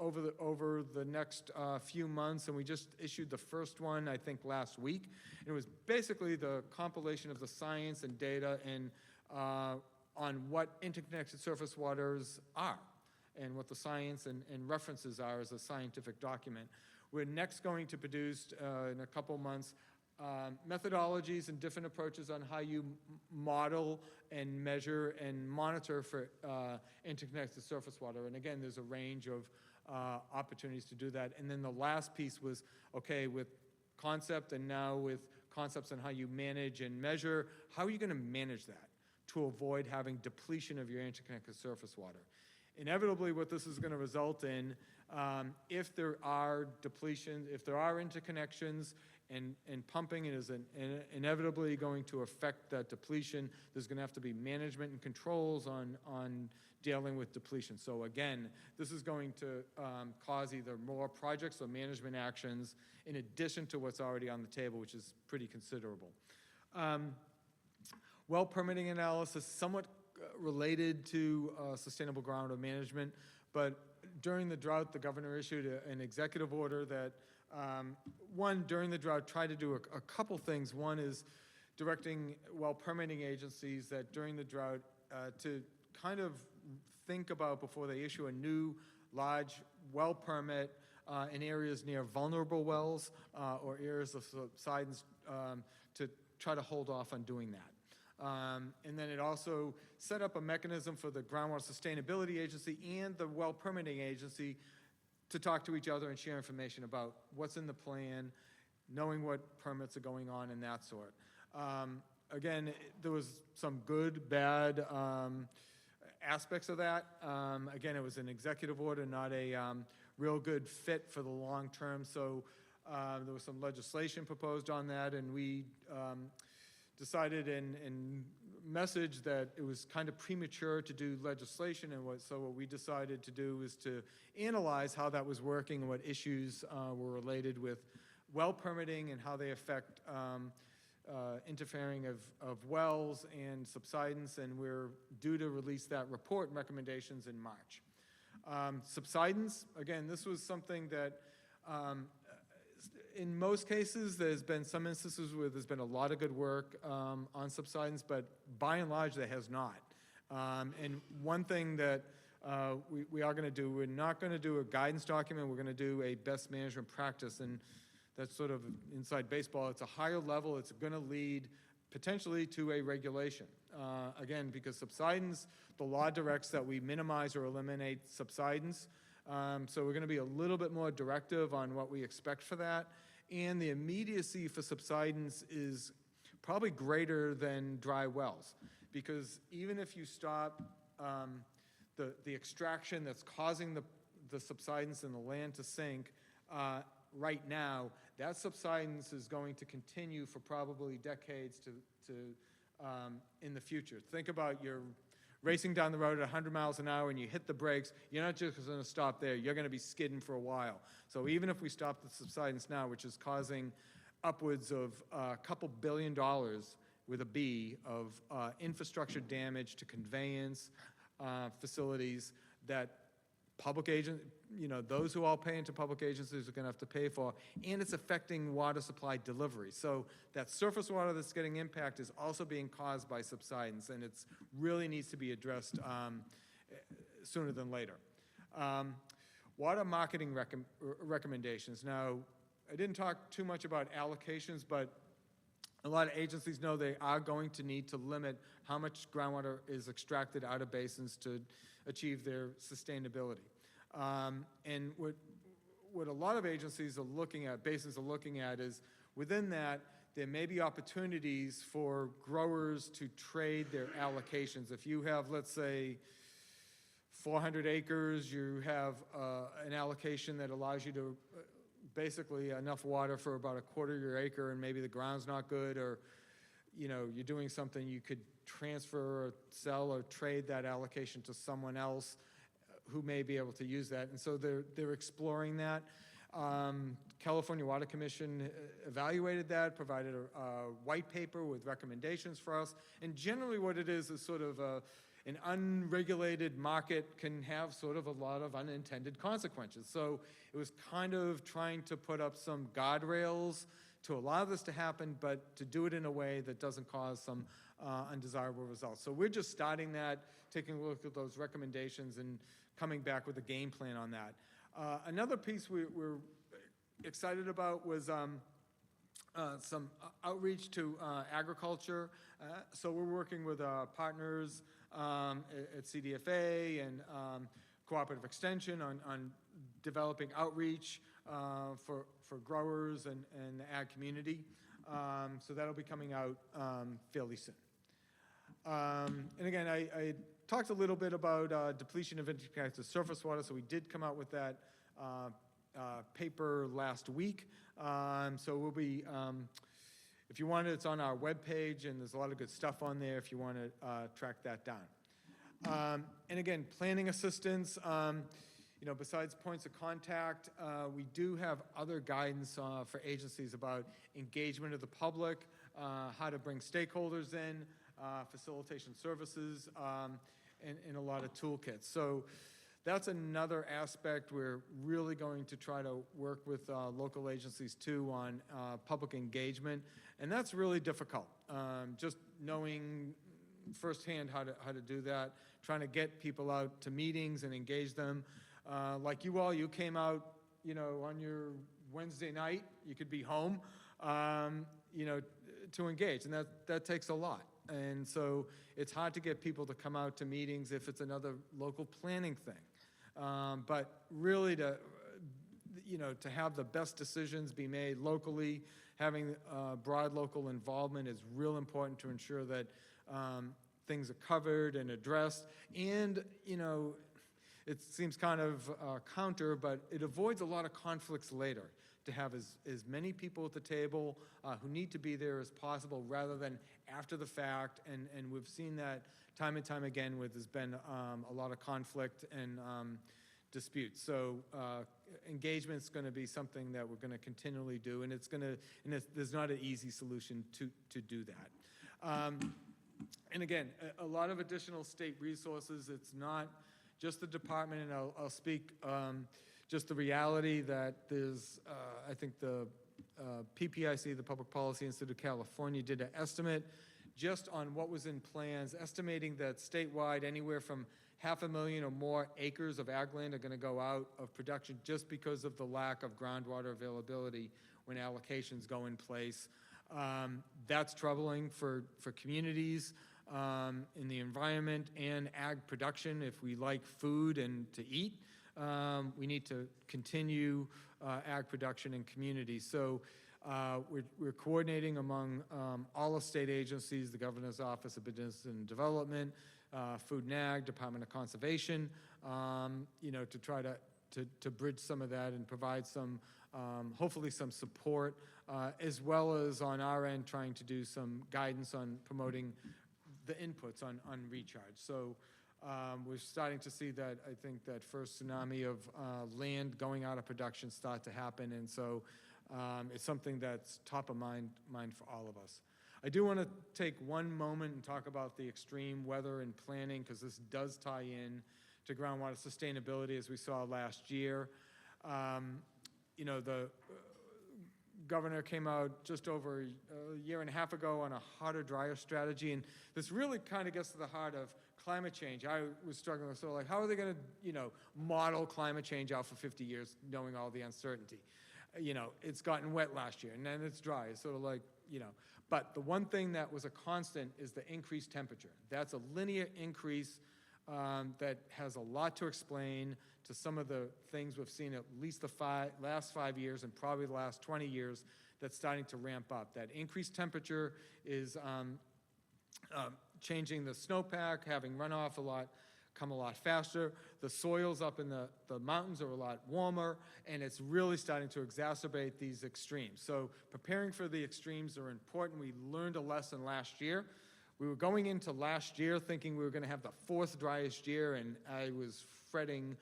over the next few months, and we just issued the first one, I think, last week. And it was basically the compilation of the science and data and on what interconnected surface waters are and what the science and references are as a scientific document. We're next going to produce, in a couple months, methodologies and different approaches on how you model and measure and monitor for interconnected surface water. And again, there's a range of opportunities to do that. And then the last piece was, okay, with concept and now with concepts on how you manage and measure, how are you going to manage that to avoid having depletion of your interconnected surface water? Inevitably, what this is going to result in, if there are depletions, if there are interconnections, and pumping is inevitably going to affect that depletion, there's going to have to be management and controls on dealing with depletion. So again, this is going to cause either more projects or management actions in addition to what's already on the table, which is pretty considerable. Well permitting analysis, somewhat related to sustainable groundwater management, but during the drought, the governor issued an executive order that, during the drought, tried to do a couple things. One is directing well permitting agencies that during the drought to kind of think about before they issue a new large well permit in areas near vulnerable wells or areas of subsidence to try to hold off on doing that. And then it also set up a mechanism for the Groundwater Sustainability Agency and the Well Permitting Agency to talk to each other and share information about what's in the plan, knowing what permits are going on and that sort. Again, there was some good, bad aspects of that. Again, it was an executive order, not a real good fit for the long term, so there was some legislation proposed on that, and we decided and messaged that it was kind of premature to do legislation, and so what we decided to do was to analyze how that was working and what issues were related with well permitting and how they affect interfering of wells and subsidence, and we're due to release that report and recommendations in March. Subsidence, again, this was something that in most cases, there's been some instances where there's been a lot of good work on subsidence, but by and large, there has not. And one thing that we are going to do, we're not going to do a guidance document, we're going to do a best management practice, and that's sort of inside baseball. It's a higher level, it's going to lead potentially to a regulation. Again, because subsidence, the law directs that we minimize or eliminate subsidence. So we're going to be a little bit more directive on what we expect for that. And the immediacy for subsidence is probably greater than dry wells, because even if you stop the extraction that's causing the subsidence in the land to sink, right now, that subsidence is going to continue for probably decades in the future. Think about your racing down the road at 100 miles an hour and you hit the brakes, you're not just going to stop there, you're going to be skidding for a while. So even if we stop the subsidence now, which is causing upwards of a couple $2 billion with a B of infrastructure damage to conveyance facilities that public agents, those who all pay into public agencies are going to have to pay for, and it's affecting water supply delivery. So that surface water that's getting impacted is also being caused by subsidence, and it's really needs to be addressed sooner than later. Water marketing recommendations. Now, I didn't talk too much about allocations, but a lot of agencies know they are going to need to limit how much groundwater is extracted out of basins to achieve their sustainability. And what a lot of agencies are looking at, basins are looking at, is within that, there may be opportunities for growers to trade their allocations. If you have, let's say, 400 acres, you have an allocation that allows you to basically enough water for about a quarter of your acre, and maybe the ground's not good, or you're doing something, you could transfer or sell or trade that allocation to someone else who may be able to use that. And so they're exploring that. California Water Commission evaluated that, provided a white paper with recommendations for us. And generally what it is sort of an unregulated market can have sort of a lot of unintended consequences. So it was kind of trying to put up some guardrails to allow this to happen, but to do it in a way that doesn't cause some undesirable results. So we're just starting that, taking a look at those recommendations and coming back with a game plan on that. Another piece we're excited about was some outreach to agriculture. So we're working with partners at CDFA and Cooperative Extension on developing outreach for growers and the ag community. So that'll be coming out fairly soon. And again, I talked a little bit about depletion of interconnected surface water, so we did come out with that paper last week. So we'll be, if you want it, it's on our webpage, and there's a lot of good stuff on there if you want to track that down. And again, planning assistance, besides points of contact, we do have other guidance for agencies about engagement of the public, how to bring stakeholders in, facilitation services, and a lot of toolkits. So that's another aspect we're really going to try to work with local agencies too on public engagement, and that's really difficult. Just knowing firsthand how to do that, trying to get people out to meetings and engage them. Like you came out, on your Wednesday night, you could be home, to engage, and that takes a lot. And so it's hard to get people to come out to meetings if it's another local planning thing. But really to have the best decisions be made locally, having broad local involvement is real important to ensure that things are covered and addressed. And, it seems kind of counter, but it avoids a lot of conflicts later to have as many people at the table who need to be there as possible rather than after the fact. And we've seen that time and time again where there's been a lot of conflict and disputes. So engagement's going to be something that we're going to continually do, and there's not an easy solution to do that. And again, a lot of additional state resources. It's not just the department, and I'll speak just the reality that there's, I think the PPIC, the Public Policy Institute of California, did an estimate just on what was in plans, estimating that statewide anywhere from 500,000 or more acres of ag land are going to go out of production just because of the lack of groundwater availability when allocations go in place. That's troubling for communities, in the environment and ag production. If we like food and to eat, we need to continue ag production in communities. So we're coordinating among all the state agencies, the Governor's Office of Business and Development, Food and Ag, Department of Conservation, to try to bridge some of that and provide some, hopefully some support, as well as on our end trying to do some guidance on promoting the inputs on recharge. So we're starting to see that, I think, that first tsunami of land going out of production start to happen, and so it's something that's top of mind for all of us. I do want to take one moment and talk about the extreme weather and planning, because this does tie in to groundwater sustainability, as we saw last year. The Governor came out just over a year and a half ago on a hotter, drier strategy, and this really kind of gets to the heart of climate change. I was struggling with sort of like, how are they going to, model climate change out for 50 years, knowing all the uncertainty? It's gotten wet last year, and then it's dry. It's sort of like, But the one thing that was a constant is the increased temperature. That's a linear increase that has a lot to explain to some of the things we've seen at least the last 5 years and probably the last 20 years that's starting to ramp up. That increased temperature is changing the snowpack, having runoff come a lot faster. The soils up in the mountains are a lot warmer, and it's really starting to exacerbate these extremes. So preparing for the extremes are important. We learned a lesson last year. We were going into last year thinking we were going to have the 4th driest year, and I was fretting,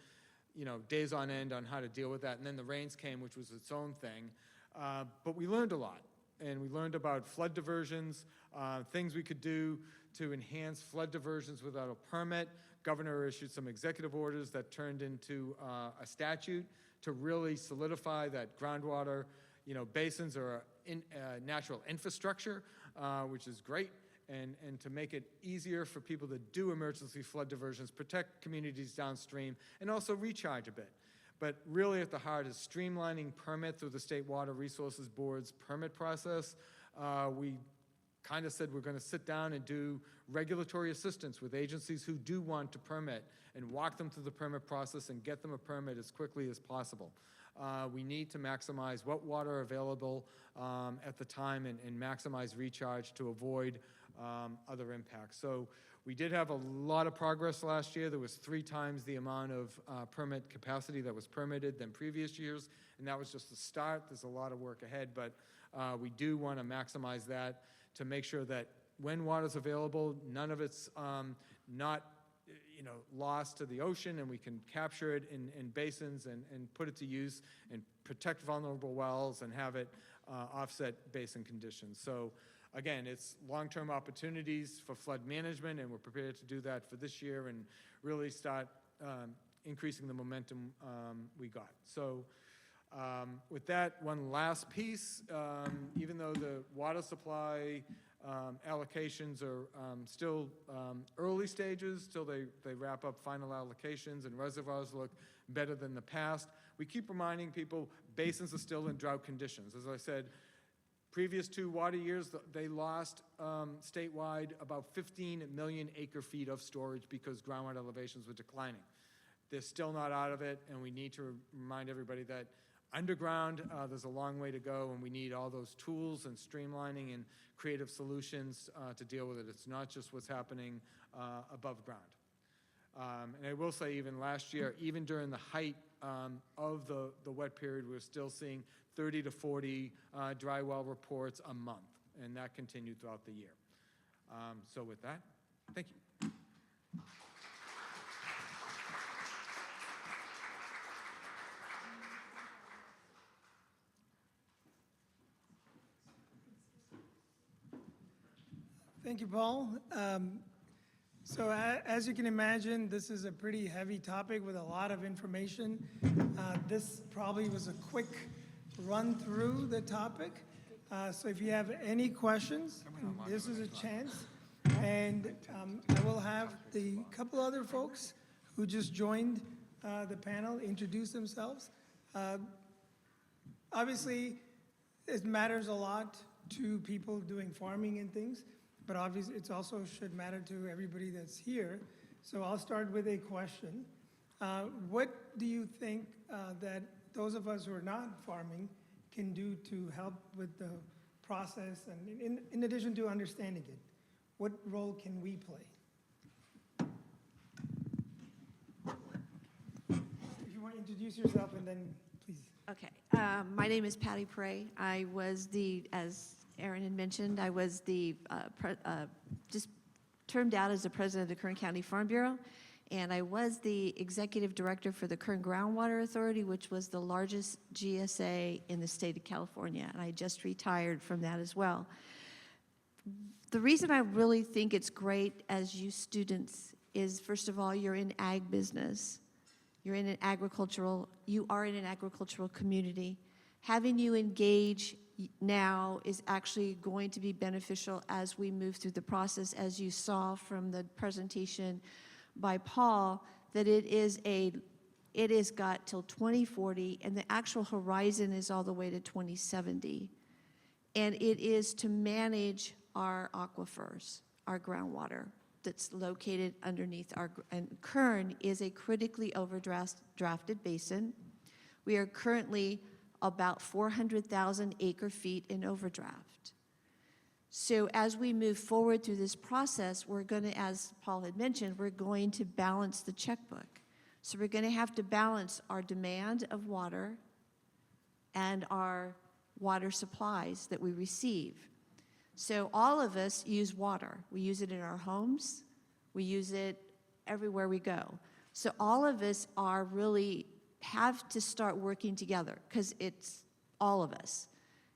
days on end on how to deal with that. And then the rains came, which was its own thing. But we learned a lot, and we learned about flood diversions, things we could do to enhance flood diversions without a permit. Governor issued some executive orders that turned into a statute to really solidify that groundwater, basins are natural infrastructure, which is great, and to make it easier for people to do emergency flood diversions, protect communities downstream, and also recharge a bit. But really at the heart is streamlining permit through the State Water Resources Board's permit process. We kind of said we're going to sit down and do regulatory assistance with agencies who do want to permit and walk them through the permit process and get them a permit as quickly as possible. We need to maximize what water are available at the time and maximize recharge to avoid other impacts. So we did have a lot of progress last year. There was 3 times the amount of permit capacity that was permitted than previous years, and that was just the start. There's a lot of work ahead, but we do want to maximize that to make sure that when water's available, none of it's not lost to the ocean, and we can capture it in basins and put it to use and protect vulnerable wells and have it offset basin conditions. So again, it's long-term opportunities for flood management, and we're prepared to do that for this year and really start increasing the momentum we got. So with that, one last piece, even though the water supply allocations are still early stages, till they wrap up final allocations and reservoirs look better than the past, we keep reminding people basins are still in drought conditions. As I said, previous 2 water years, they lost statewide about 15 million acre-feet of storage because groundwater elevations were declining. They're still not out of it, and we need to remind everybody that underground, there's a long way to go, and we need all those tools and streamlining and creative solutions to deal with it. It's not just what's happening above ground. And I will say, even last year, even during the height of the wet period, we're still seeing 30 to 40 dry well reports a month, and that continued throughout the year. So with that, thank you. Thank you, Paul. So as you can imagine, this is a pretty heavy topic with a lot of information. This probably was a quick run through the topic. So if you have any questions, this is a chance. And I will have the couple other folks who just joined the panel introduce themselves. Obviously, it matters a lot to people doing farming and things, but obviously it also should matter to everybody that's here. So I'll start with a question. What do you think that those of us who are not farming can do to help with the process, and in addition to understanding it, what role can we play? If you want to introduce yourself, and then please. Okay, my name is Patty Prey. I was as Aaron had mentioned, I was just termed out as the president of the Kern County Farm Bureau, and I was the executive director for the Kern Groundwater Authority, which was the largest GSA in the state of California, and I just retired from that as well. The reason I really think it's great as you students is, first of all, you're in ag business. You are in an agricultural community. Having you engage now is actually going to be beneficial as we move through the process, as you saw from the presentation by Paul, that it is got till 2040, and the actual horizon is all the way to 2070. And it is to manage our aquifers, our groundwater that's located underneath and Kern is a critically overdrafted basin. We are currently about 400,000 acre feet in overdraft. So as we move forward through this process, we're going to, as Paul had mentioned, we're going to balance the checkbook. So we're going to have to balance our demand of water and our water supplies that we receive. So all of us use water. We use it in our homes. We use it everywhere we go. So all of us are really have to start working together because it's all of us.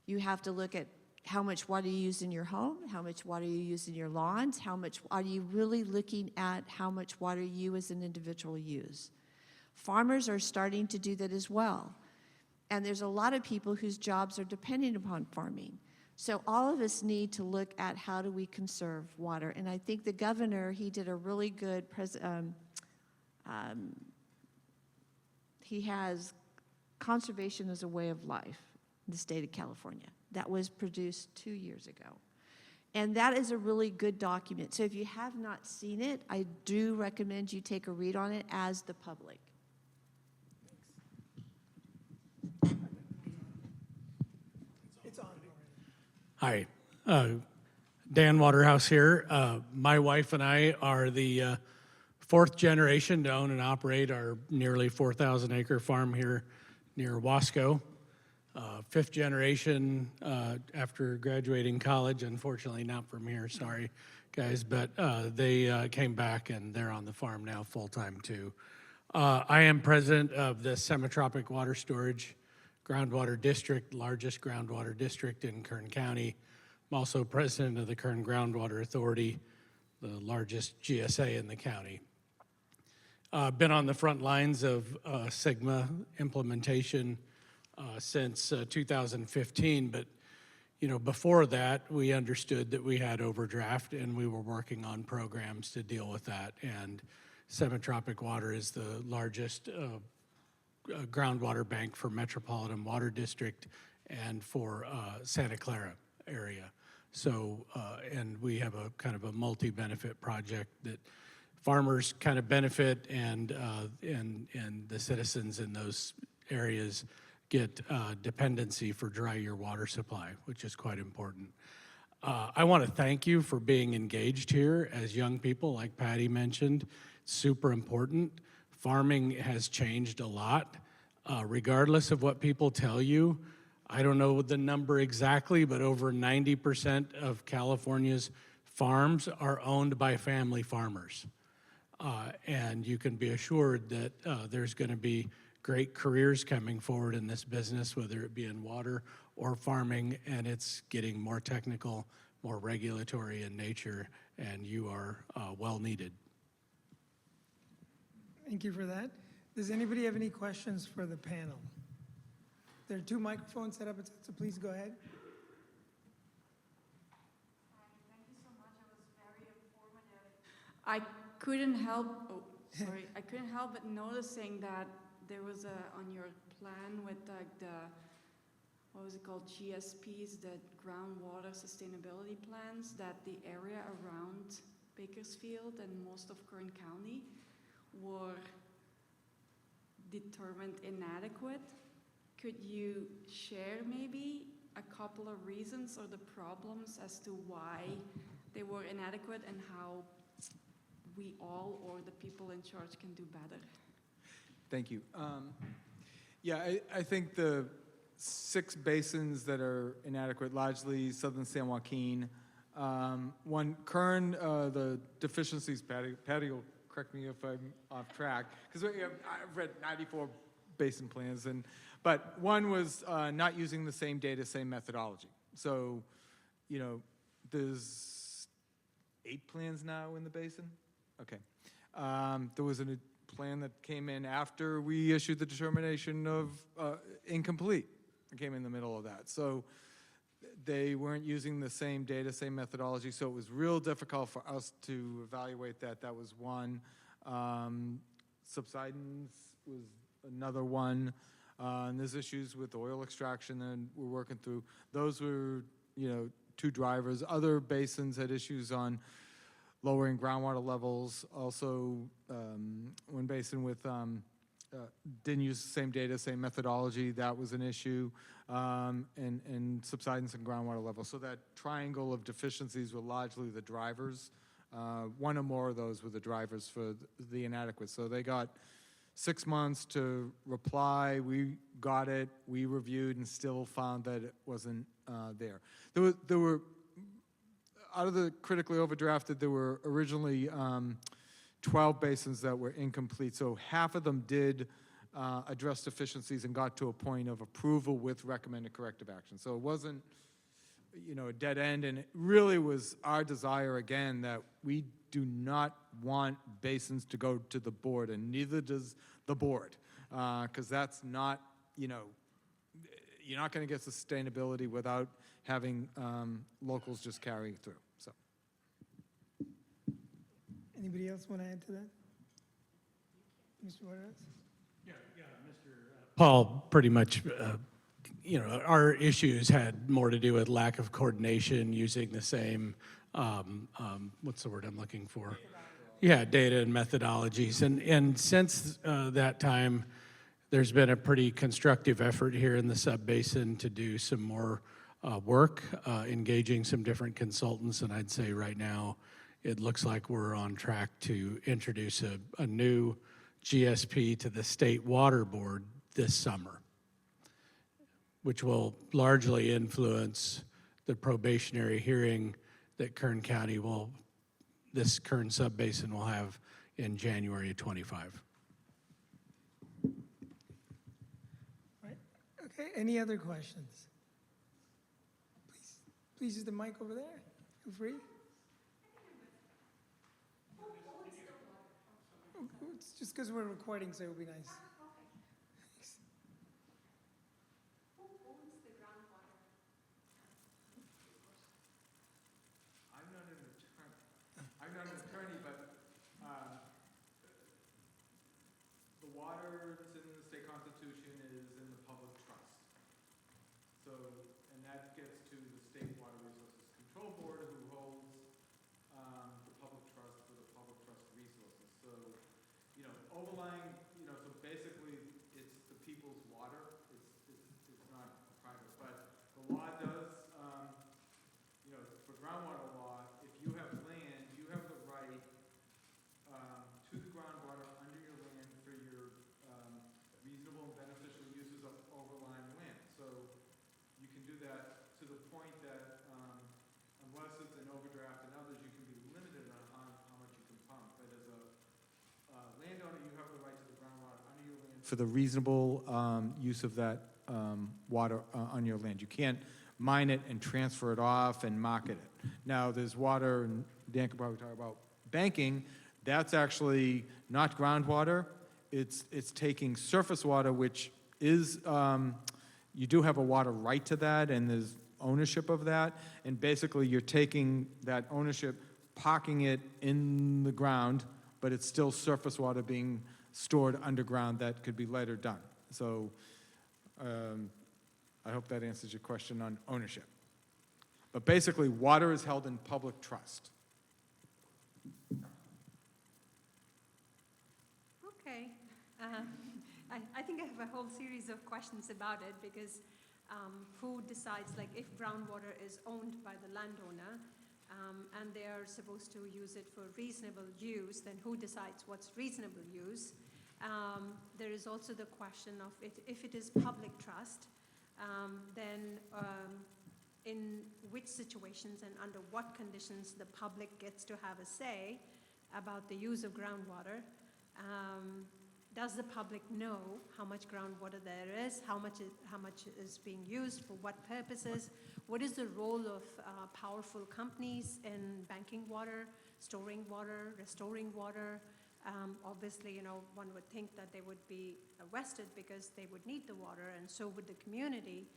You have to look at how much water you use in your home, how much water you use in your lawns, how much are you really looking at how much water you as an individual use. Farmers are starting to do that as well. And there's a lot of people whose jobs are dependent upon farming. So all of us need to look at how do we conserve water. And I think the governor, he did a really good, he has conservation as a way of life in the state of California. That was produced 2 years ago. And that is a really good document. So if you have not seen it, I do recommend you take a read on it as the public. It's on. Hi, Dan Waterhouse here. My wife and I are the fourth generation to own and operate our nearly 4,000 acre farm here near Wasco. Fifth generation after graduating college, unfortunately not from here, sorry guys, but they came back and they're on the farm now full-time too. I am president of the Semi-Tropic Water Storage Groundwater District, largest groundwater district in Kern County. I'm also president of the Kern Groundwater Authority, the largest GSA in the county. Been on the front lines of SGMA implementation since 2015, but before that, we understood that we had overdraft and we were working on programs to deal with that. And Semi-Tropic Water is the largest groundwater bank for Metropolitan Water District and for Santa Clara area. So, and we have a kind of a multi-benefit project that farmers kind of benefit and the citizens in those areas get dependency for dry year water supply, which is quite important. I want to thank you for being engaged here as young people, like Patty mentioned. Super important. Farming has changed a lot. Regardless of what people tell you, I don't know the number exactly, but over 90% of California's farms are owned by family farmers. And you can be assured that there's going to be great careers coming forward in this business, whether it be in water or farming, and it's getting more technical, more regulatory in nature, and you are well needed. Thank you for that. Does anybody have any questions for the panel? There are 2 microphones set up, so please go ahead. Thank you so much. It was very informative. I couldn't help but noticing that there was on your plan with what was it called, GSPs, the groundwater sustainability plans, that the area around Bakersfield and most of Kern County were determined inadequate. Could you share maybe a couple of reasons or the problems as to why they were inadequate and how we all or the people in charge can do better? Thank you. Yeah, I think the 6 basins that are inadequate, largely southern San Joaquin. One, Kern, the deficiencies, Patty will correct me if I'm off track, because I've read 94 basin plans, but one was not using the same data, same methodology. So, there's 8 plans now in the basin? Okay. There was a plan that came in after we issued the determination of incomplete. It came in the middle of that. So they weren't using the same data, same methodology, so it was real difficult for us to evaluate that. That was one. Subsidence was another one. And there's issues with oil extraction that we're working through. Those were, two drivers. Other basins had issues on lowering groundwater levels. Also, one basin with didn't use the same data, same methodology. That was an issue. And subsidence and groundwater levels. So that triangle of deficiencies were largely the drivers. One or more of those were the drivers for the inadequate. So they got 6 months to reply. We got it, we reviewed, and still found that it wasn't there. There were, out of the critically overdrafted, there were originally 12 basins that were incomplete. So half of them did address deficiencies and got to a point of approval with recommended corrective action. So it wasn't, a dead end, and it really was our desire, again, that we do not want basins to go to the board, and neither does the board, because that's not, you're not going to get sustainability without having locals just carrying through, so. Anybody else want to add to that? Mr. Juarez? Yeah, Mr. Paul pretty much, our issues had more to do with lack of coordination, using the same, what's the word I'm looking for? Yeah, data and methodologies. And since that time, there's been a pretty constructive effort here in the sub-basin to do some more work, engaging some different consultants. And I'd say right now, it looks like we're on track to introduce a new GSP to the State Water Board this summer, which will largely influence the probationary hearing that Kern County this Kern sub-basin will have in January of '25. Right. Okay, any other questions? Please use the mic over there. Feel free. It's just because we're recording, so it would be nice. I'm not an attorney, but the water that's in the state constitution is in the public trust. So, and that gets to the State Water Resources Control Board, who holds the public trust for the public trust resources. So, overlying, so basically it's the people's water. It's not private, but the law does, for groundwater law, if you have land, you have the right to the groundwater under your land for your reasonable and beneficial uses of overlying land. So you can do that to the point that unless it's an overdraft and others, you can be limited on how much you can pump. But as a landowner, you have the right to the groundwater under your land for the reasonable use of that water on your land. You can't mine it and transfer it off and market it. Now, there's water, and Dan could probably talk about banking. That's actually not groundwater. It's taking surface water, which is, you do have a water right to that, and there's ownership of that. And basically, you're taking that ownership, parking it in the ground, but it's still surface water being stored underground that could be later done. So I hope that answers your question on ownership. But basically, water is held in public trust. Okay. I think I have a whole series of questions about it because who decides, like if groundwater is owned by the landowner and they are supposed to use it for reasonable use, then who decides what's reasonable use? There is also the question of if it is public trust, then in which situations and under what conditions the public gets to have a say about the use of groundwater. Does the public know how much groundwater there is, how much is being used, for what purposes? What is the role of powerful companies in banking water, storing water, restoring water? Obviously, one would think that they would be vested because they would need the water, and so would the community.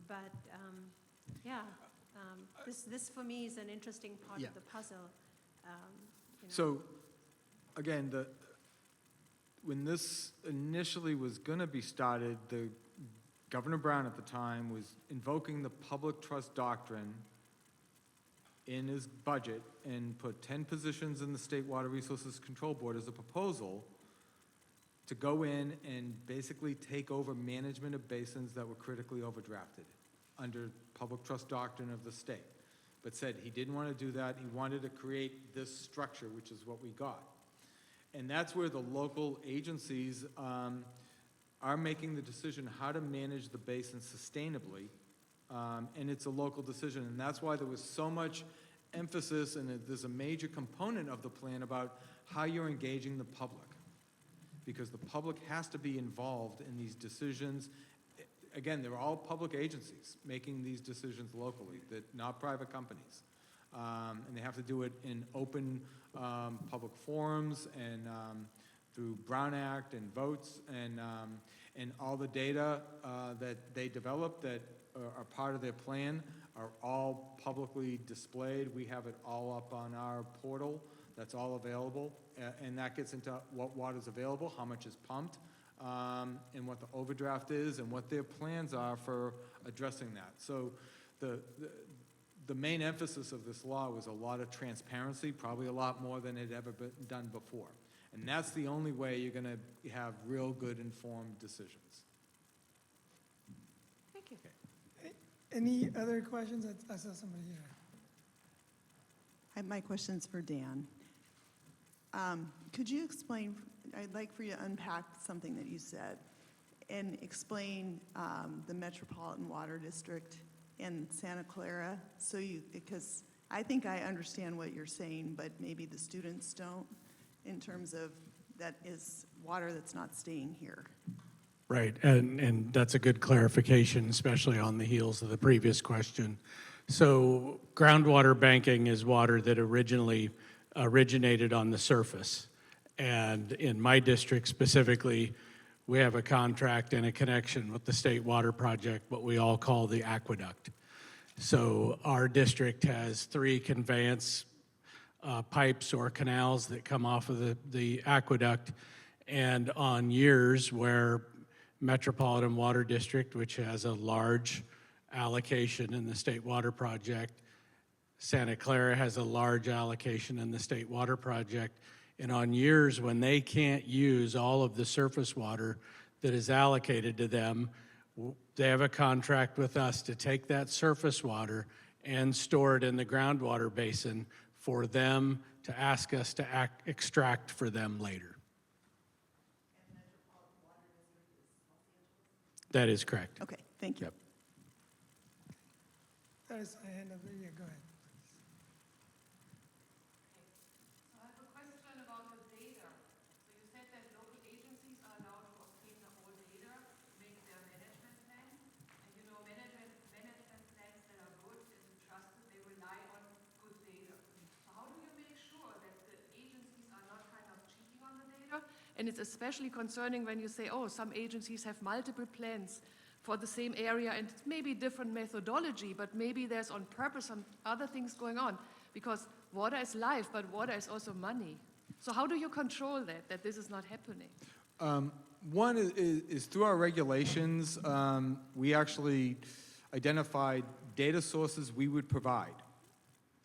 But Yeah, this for me is an interesting part Yeah. of the puzzle. So, again, when this initially was going to be started, Governor Brown at the time was invoking the public trust doctrine in his budget and put 10 positions in the State Water Resources Control Board as a proposal to go in and basically take over management of basins that were critically overdrafted under public trust doctrine of the state. But said he didn't want to do that. He wanted to create this structure, which is what we got. And that's where the local agencies are making the decision how to manage the basin sustainably. And it's a local decision. And that's why there was so much emphasis, and there's a major component of the plan about how you're engaging the public. Because the public has to be involved in these decisions. Again, they're all public agencies making these decisions locally, not private companies. And they have to do it in open public forums and through Brown Act and votes and all the data that they develop that are part of their plan are all publicly displayed. We have it all up on our portal. That's all available. And that gets into what water's available, how much is pumped, and what the overdraft is, and what their plans are for addressing that. So the main emphasis of this law was a lot of transparency, probably a lot more than had ever been done before. And that's the only way you're going to have real good informed decisions. Thank you. Any other questions? I saw somebody here. My question's for Dan. Could you explain, I'd like for you to unpack something that you said and explain the Metropolitan Water District and Santa Clara, because I think I understand what you're saying, but maybe the students don't, in terms of that is water that's not staying here. Right, and that's a good clarification, especially on the heels of the previous question. So groundwater banking is water that originally originated on the surface. And in my district specifically, we have a contract and a connection with the State Water Project, what we all call the aqueduct. So our district has 3 conveyance pipes or canals that come off of the aqueduct. And on years where Metropolitan Water District, which has a large allocation in the State Water Project, Santa Clara has a large allocation in the State Water Project, and on years when they can't use all of the surface water that is allocated to them, they have a contract with us to take that surface water and store it in the groundwater basin for them to ask us to extract for them later. That is correct. Okay, thank you. Yep. That is my hand up there. Yeah, go ahead. I have a question about the data. So you said that local agencies are allowed to obtain the whole data, make their management plan. And you know, management plans that are good and trusted, they rely on good data. So how do you make sure that the agencies are not kind of cheating on the data? And it's especially concerning when you say, oh, some agencies have multiple plans for the same area and it's maybe different methodology, but maybe there's on purpose some other things going on, because water is life, but water is also money. So how do you control that this is not happening? One is through our regulations, we actually identified data sources we would provide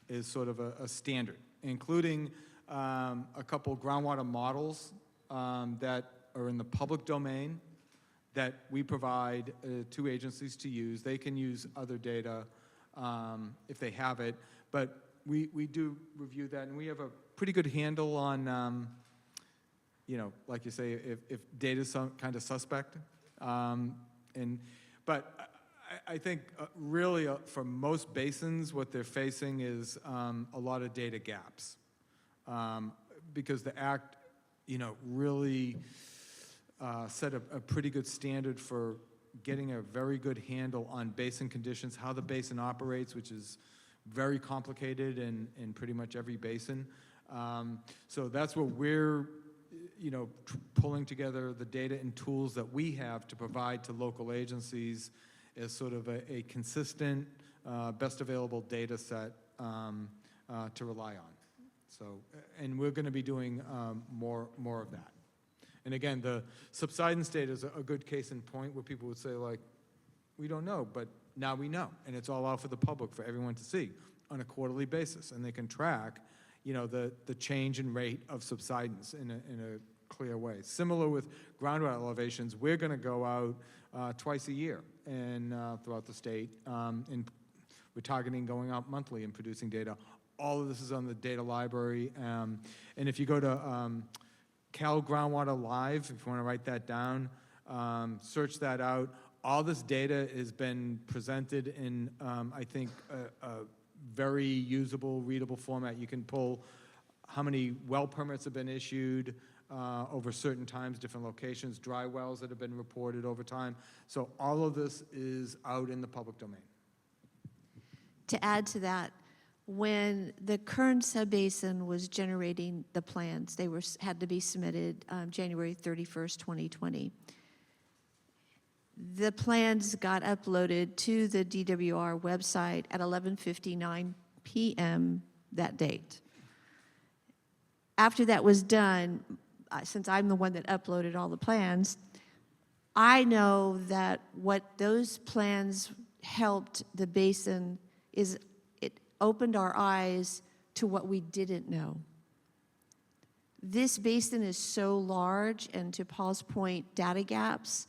as sort of a standard, including a couple groundwater models that are in the public domain that we provide to agencies to use. They can use other data if they have it, but we do review that, and we have a pretty good handle on, you know, like you say, if data's some kind of suspect. But I think really for most basins, what they're facing is a lot of data gaps, because the Act, you know, really set a pretty good standard for getting a very good handle on basin conditions, how the basin operates, which is very complicated in pretty much every basin. So that's what we're, you know, pulling together the data and tools that we have to provide to local agencies as sort of a consistent best available data set to rely on. So, and we're going to be doing more of that. And again, the subsidence data is a good case in point where people would say, like, we don't know, but now we know, and it's all out for the public, for everyone to see on a quarterly basis, and they can track, you know, the change in rate of subsidence in a clear way. Similar with groundwater elevations, we're going to go out twice a year and throughout the state, and we're targeting going out monthly and producing data. All of this is on the data library, and if you go to Cal Groundwater Live, if you want to write that down, search that out. All this data has been presented in, I think, a very usable, readable format. You can pull how many well permits have been issued over certain times, different locations, dry wells that have been reported over time. So all of this is out in the public domain. To add to that, when the Kern Subbasin was generating the plans, they had to be submitted January 31st, 2020. The plans got uploaded to the DWR website at 11:59 p.m. that date. After that was done, since I'm the one that uploaded all the plans, I know that what those plans helped the basin is it opened our eyes to what we didn't know. This basin is so large, and to Paul's point, data gaps.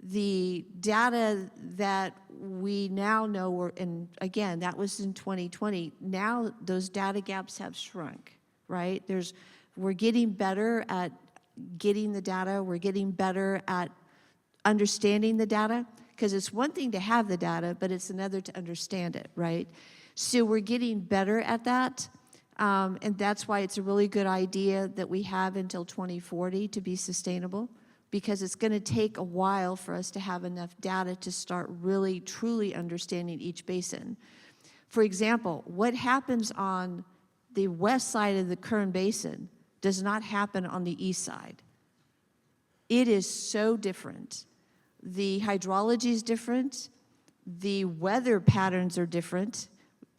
The data that we now know were, and again, that was in 2020, now those data gaps have shrunk, right? We're getting better at getting the data, we're getting better at understanding the data, because it's one thing to have the data, but it's another to understand it, right? So we're getting better at that, and that's why it's a really good idea that we have until 2040 to be sustainable, because it's going to take a while for us to have enough data to start really, truly understanding each basin. For example, what happens on the west side of the Kern Basin does not happen on the east side. It is so different. The hydrology is different. The weather patterns are different.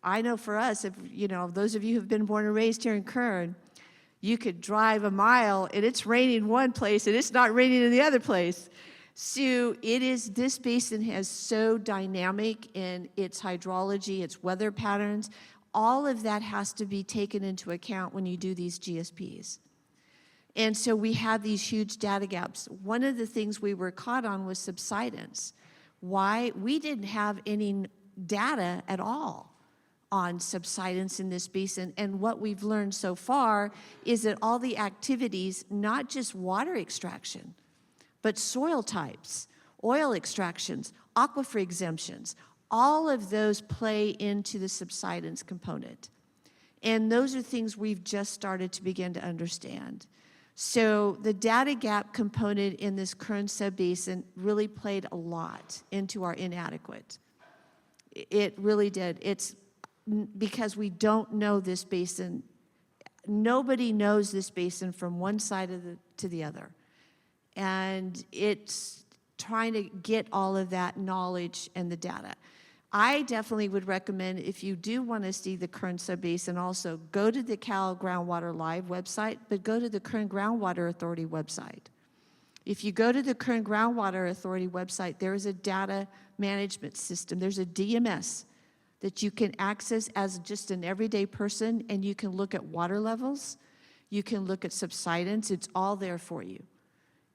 I know for us, if you know, those of you who've been born and raised here in Kern, you could drive a mile and it's raining one place and it's not raining in the other place. So this basin is so dynamic in its hydrology, its weather patterns. All of that has to be taken into account when you do these GSPs. And so we have these huge data gaps. One of the things we were caught on was subsidence. Why? We didn't have any data at all on subsidence in this basin, and what we've learned so far is that all the activities, not just water extraction, but soil types, oil extractions, aquifer exemptions, all of those play into the subsidence component. And those are things we've just started to begin to understand. So the data gap component in this Kern Subbasin really played a lot into our inadequate. It really did. It's because we don't know this basin. Nobody knows this basin from one side to the other. And it's trying to get all of that knowledge and the data. I definitely would recommend, if you do want to see the Kern Subbasin, also go to the Cal Groundwater Live website, but go to the Kern Groundwater Authority website. If you go to the Kern Groundwater Authority website, there is a data management system. There's a DMS that you can access as just an everyday person, and you can look at water levels, you can look at subsidence, it's all there for you.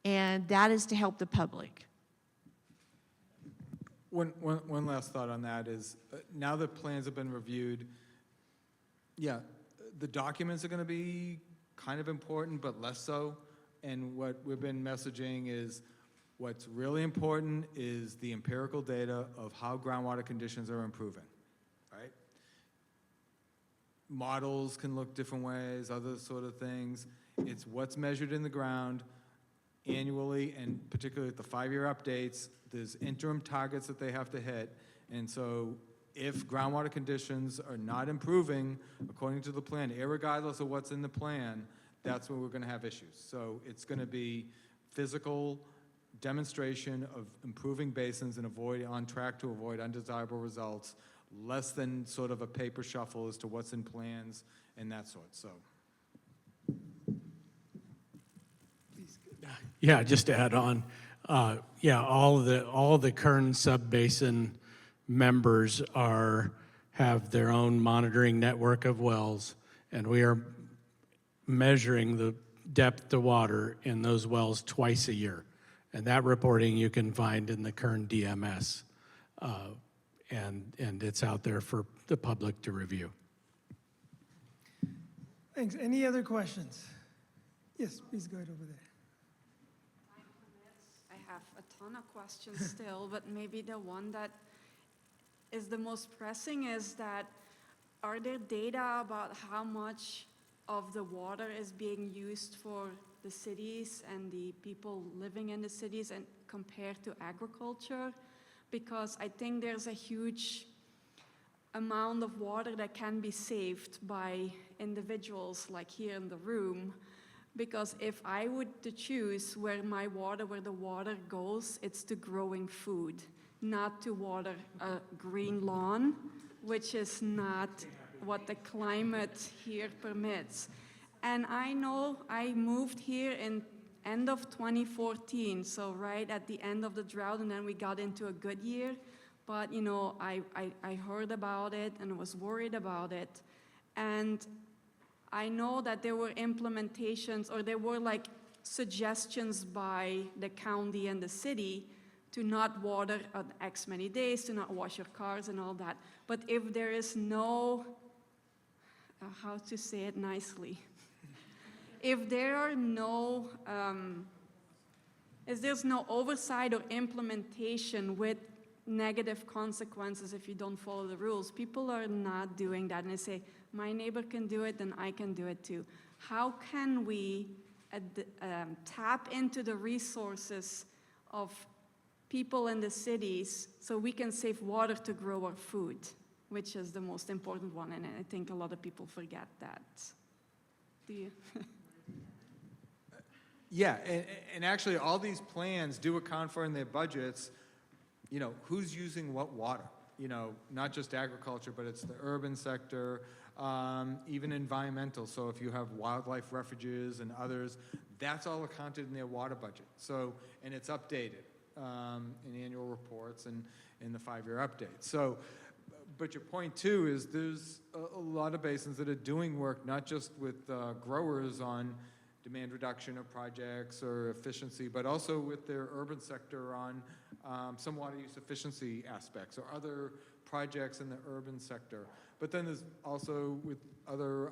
And that is to help the public. One last thought on that is, now that plans have been reviewed, yeah, the documents are going to be kind of important, but less so. And what we've been messaging is what's really important is the empirical data of how groundwater conditions are improving, right? Models can look different ways, other sort of things. It's what's measured in the ground annually, and particularly at the 5-year updates. There's interim targets that they have to hit, and so if groundwater conditions are not improving according to the plan, irregardless of what's in the plan, that's where we're going to have issues. So it's going to be physical demonstration of improving basins and on track to avoid undesirable results less than sort of a paper shuffle as to what's in plans and that sort, so. Yeah, just to add on, yeah, all of the Kern Sub-Basin members have their own monitoring network of wells, and we are measuring the depth of water in those wells twice a year. And that reporting you can find in the Kern DMS, and it's out there for the public to review. Thanks. Any other questions? Yes, please go ahead over there. I have a ton of questions still, but maybe the one that is the most pressing is that, are there data about how much of the water is being used for the cities and the people living in the cities and compared to agriculture? Because I think there's a huge amount of water that can be saved by individuals like here in the room. Because if I would to choose where the water goes, it's to growing food, not to water a green lawn, which is not what the climate here permits. And I know I moved here in end of 2014, so right at the end of the drought, and then we got into a good year. But you know, I heard about it and was worried about it. And I know that there were implementations, or there were like suggestions by the county and the city to not water on X many days, to not wash your cars and all that. But if there is no, how to say it nicely, if there are no, if there's no oversight or implementation with negative consequences if you don't follow the rules, people are not doing that, and they say, my neighbor can do it, then I can do it too. How can we tap into the resources of people in the cities so we can save water to grow our food, which is the most important one, and I think a lot of people forget that. Do you? Yeah, and actually all these plans do account for in their budgets, you know, who's using what water. You know, not just agriculture, but it's the urban sector, even environmental. So if you have wildlife refuges and others, that's all accounted in their water budget. So, and it's updated in annual reports and in the 5-year update. So, but your point too is there's a lot of basins that are doing work, not just with growers on demand reduction of projects or efficiency, but also with their urban sector on some water use efficiency aspects or other projects in the urban sector. But then there's also with other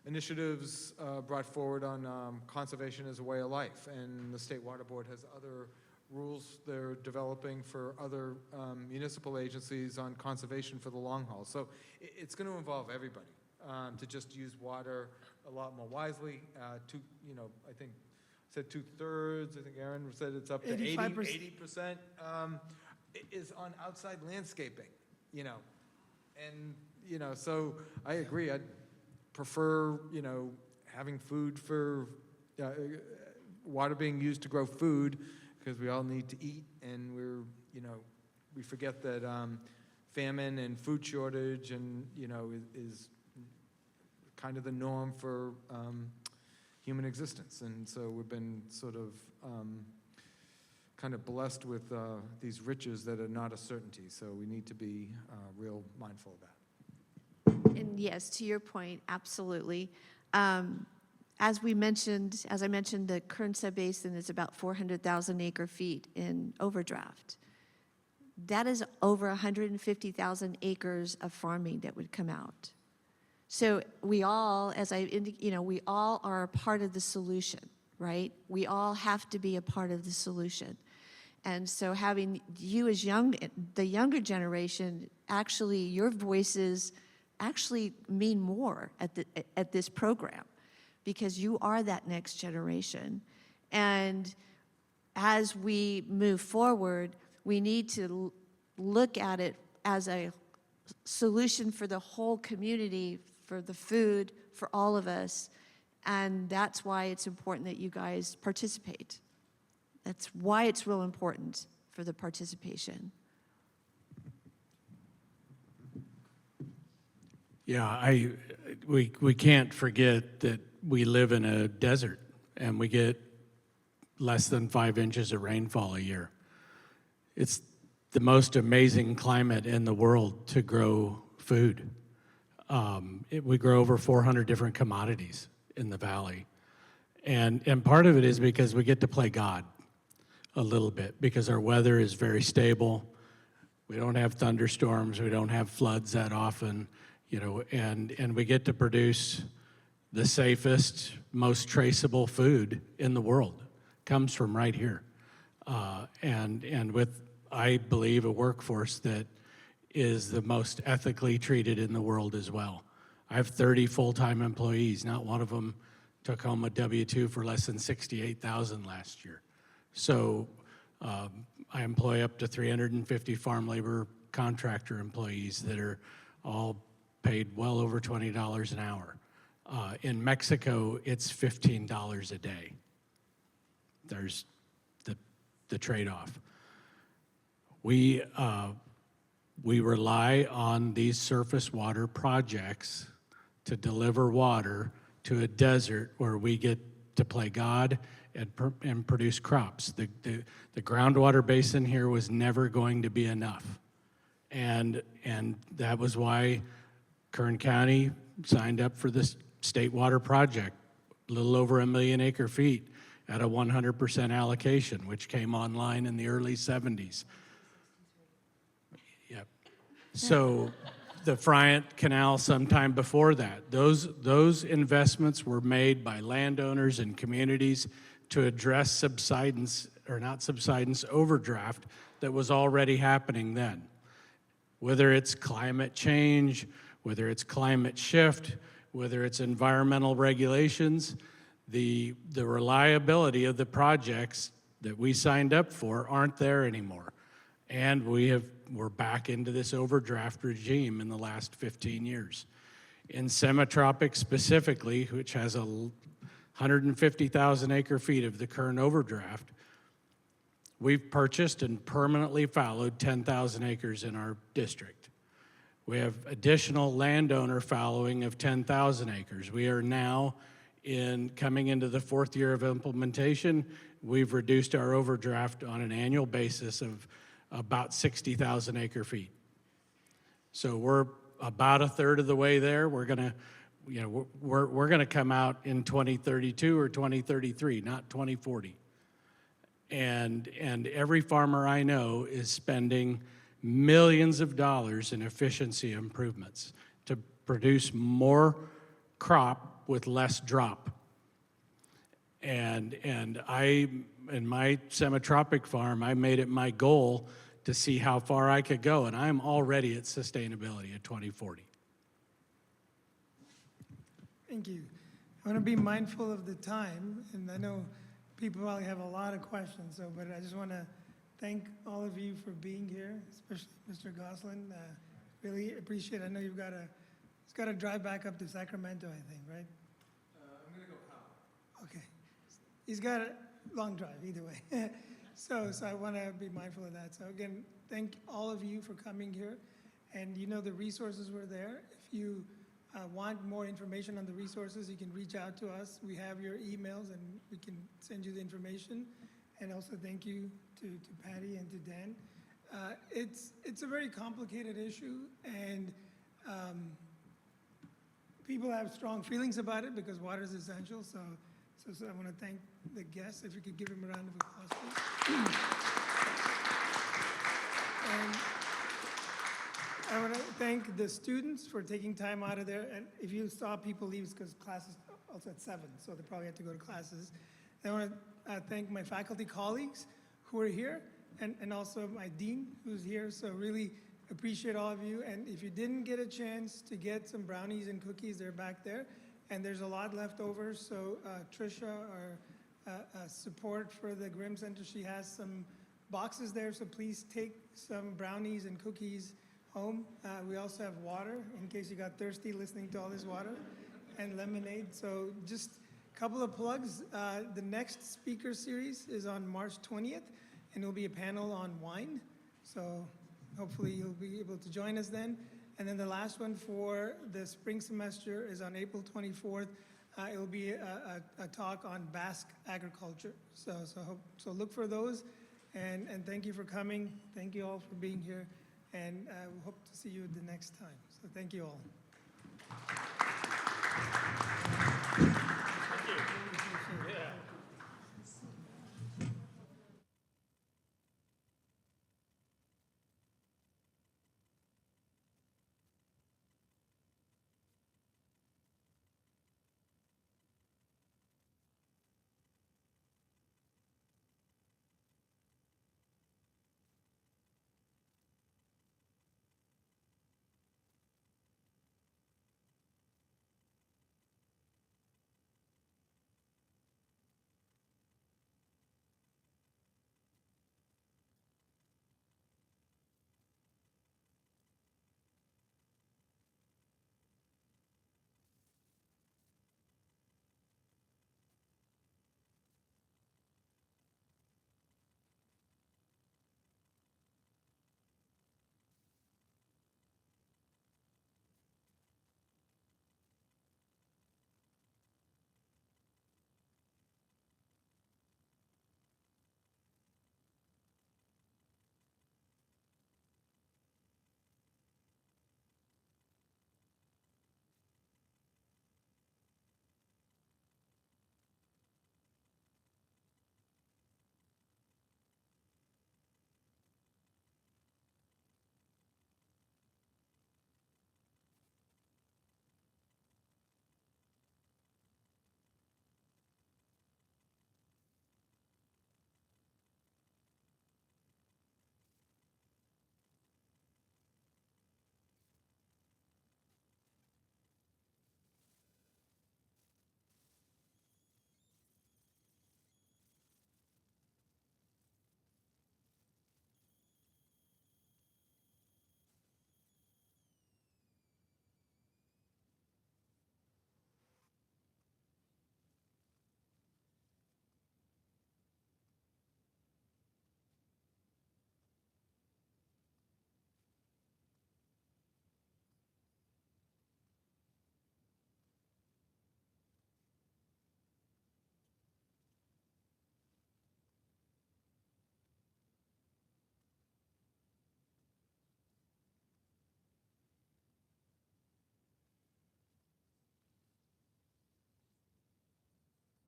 initiatives brought forward on conservation as a way of life. And the State Water Board has other rules they're developing for other municipal agencies on conservation for the long haul. So it's going to involve everybody to just use water a lot more wisely. I think said 2/3. I think Aaron said it's up to 80% is on outside landscaping, you know. And, you know, so I agree. I'd prefer, you know, having food for water being used to grow food, because we all need to eat, and we forget that famine and food shortage and, you know, is kind of the norm for human existence. And so we've been sort of kind of blessed with these riches that are not a certainty. So we need to be real mindful of that. And yes, to your point, absolutely. As I mentioned, the Kern Sub-Basin is about 400,000 acre-feet in overdraft. That is over 150,000 acres of farming that would come out. So we all, we all are a part of the solution, right? We all have to be a part of the solution. And so having you as the younger generation, actually, your voices actually mean more at this program, because you are that next generation. And as we move forward, we need to look at it as a solution for the whole community, for the food, for all of us. And that's why it's important that you guys participate. That's why it's real important for the participation. Yeah, we can't forget that we live in a desert and we get less than 5 inches of rainfall a year. It's the most amazing climate in the world to grow food. We grow over 400 different commodities in the valley. And part of it is because we get to play God a little bit because our weather is very stable. We don't have thunderstorms, we don't have floods that often, you know, and we get to produce the safest, most traceable food in the world. Comes from right here. And with, I believe, a workforce that is the most ethically treated in the world as well. I have 30 full-time employees. Not one of them took home a W-2 for less than $68,000 last year. So I employ up to 350 farm labor contractor employees that are all paid well over $20 an hour. In Mexico, it's $15 a day. There's the trade-off. We rely on these surface water projects to deliver water to a desert where we get to play God and produce crops. The groundwater basin here was never going to be enough. And that was why Kern County signed up for this state water project, a little over 1 million acre feet at a 100% allocation, which came online in the early 70s. Yep. So the Friant Canal sometime before that. Those investments were made by landowners and communities to address subsidence, or not subsidence, overdraft that was already happening then. Whether it's climate change, whether it's climate shift, whether it's environmental regulations, the reliability of the projects that we signed up for aren't there anymore. And we're back into this overdraft regime in the last 15 years. In semi-tropic specifically, which has 150,000 acre feet of the Kern overdraft, we've purchased and permanently fallowed 10,000 acres in our district. We have additional landowner fallowing of 10,000 acres. We are now coming into the 4th year of implementation. We've reduced our overdraft on an annual basis of about 60,000 acre feet. So we're about a third of the way there. We're gonna come out in 2032 or 2033, not 2040. And every farmer I know is spending millions of dollars in efficiency improvements to produce more crop with less drop. And in my semi-tropic farm, I made it my goal to see how far I could go, and I'm already at sustainability at 2040. Thank you. I want to be mindful of the time, and I know people probably have a lot of questions, but I just want to thank all of you for being here, especially Mr. Goslin. Really appreciate it. I know he's got to drive back up to Sacramento, I think, right? I'm going to go power. Okay. He's got a long drive either way. So I want to be mindful of that. So again, thank all of you for coming here. And you know the resources were there. If you want more information on the resources, you can reach out to us. We have your emails and we can send you the information. And also thank you to Patty and to Dan. It's a very complicated issue, and people have strong feelings about it because water is essential. So I want to thank the guests. If you could give them a round of applause, please. And I want to thank the students for taking time out of there. And if you saw people leave, it's because class is also at 7, so they probably have to go to classes. I want to thank my faculty colleagues who are here, and also my dean who's here. So really appreciate all of you. And if you didn't get a chance to get some brownies and cookies, they're back there. And there's a lot left over. So Trisha, our support for the Grimm Center, she has some boxes there. So please take some brownies and cookies home. We also have water in case you got thirsty listening to all this water, and lemonade. So just a couple of plugs. The next speaker series is on March 20th, and it'll be a panel on wine. So hopefully you'll be able to join us then. And then the last one for the spring semester is on April 24th. It will be a talk on Basque agriculture. So look for those, and thank you for coming. Thank you all for being here, and we hope to see you the next time. So thank you all.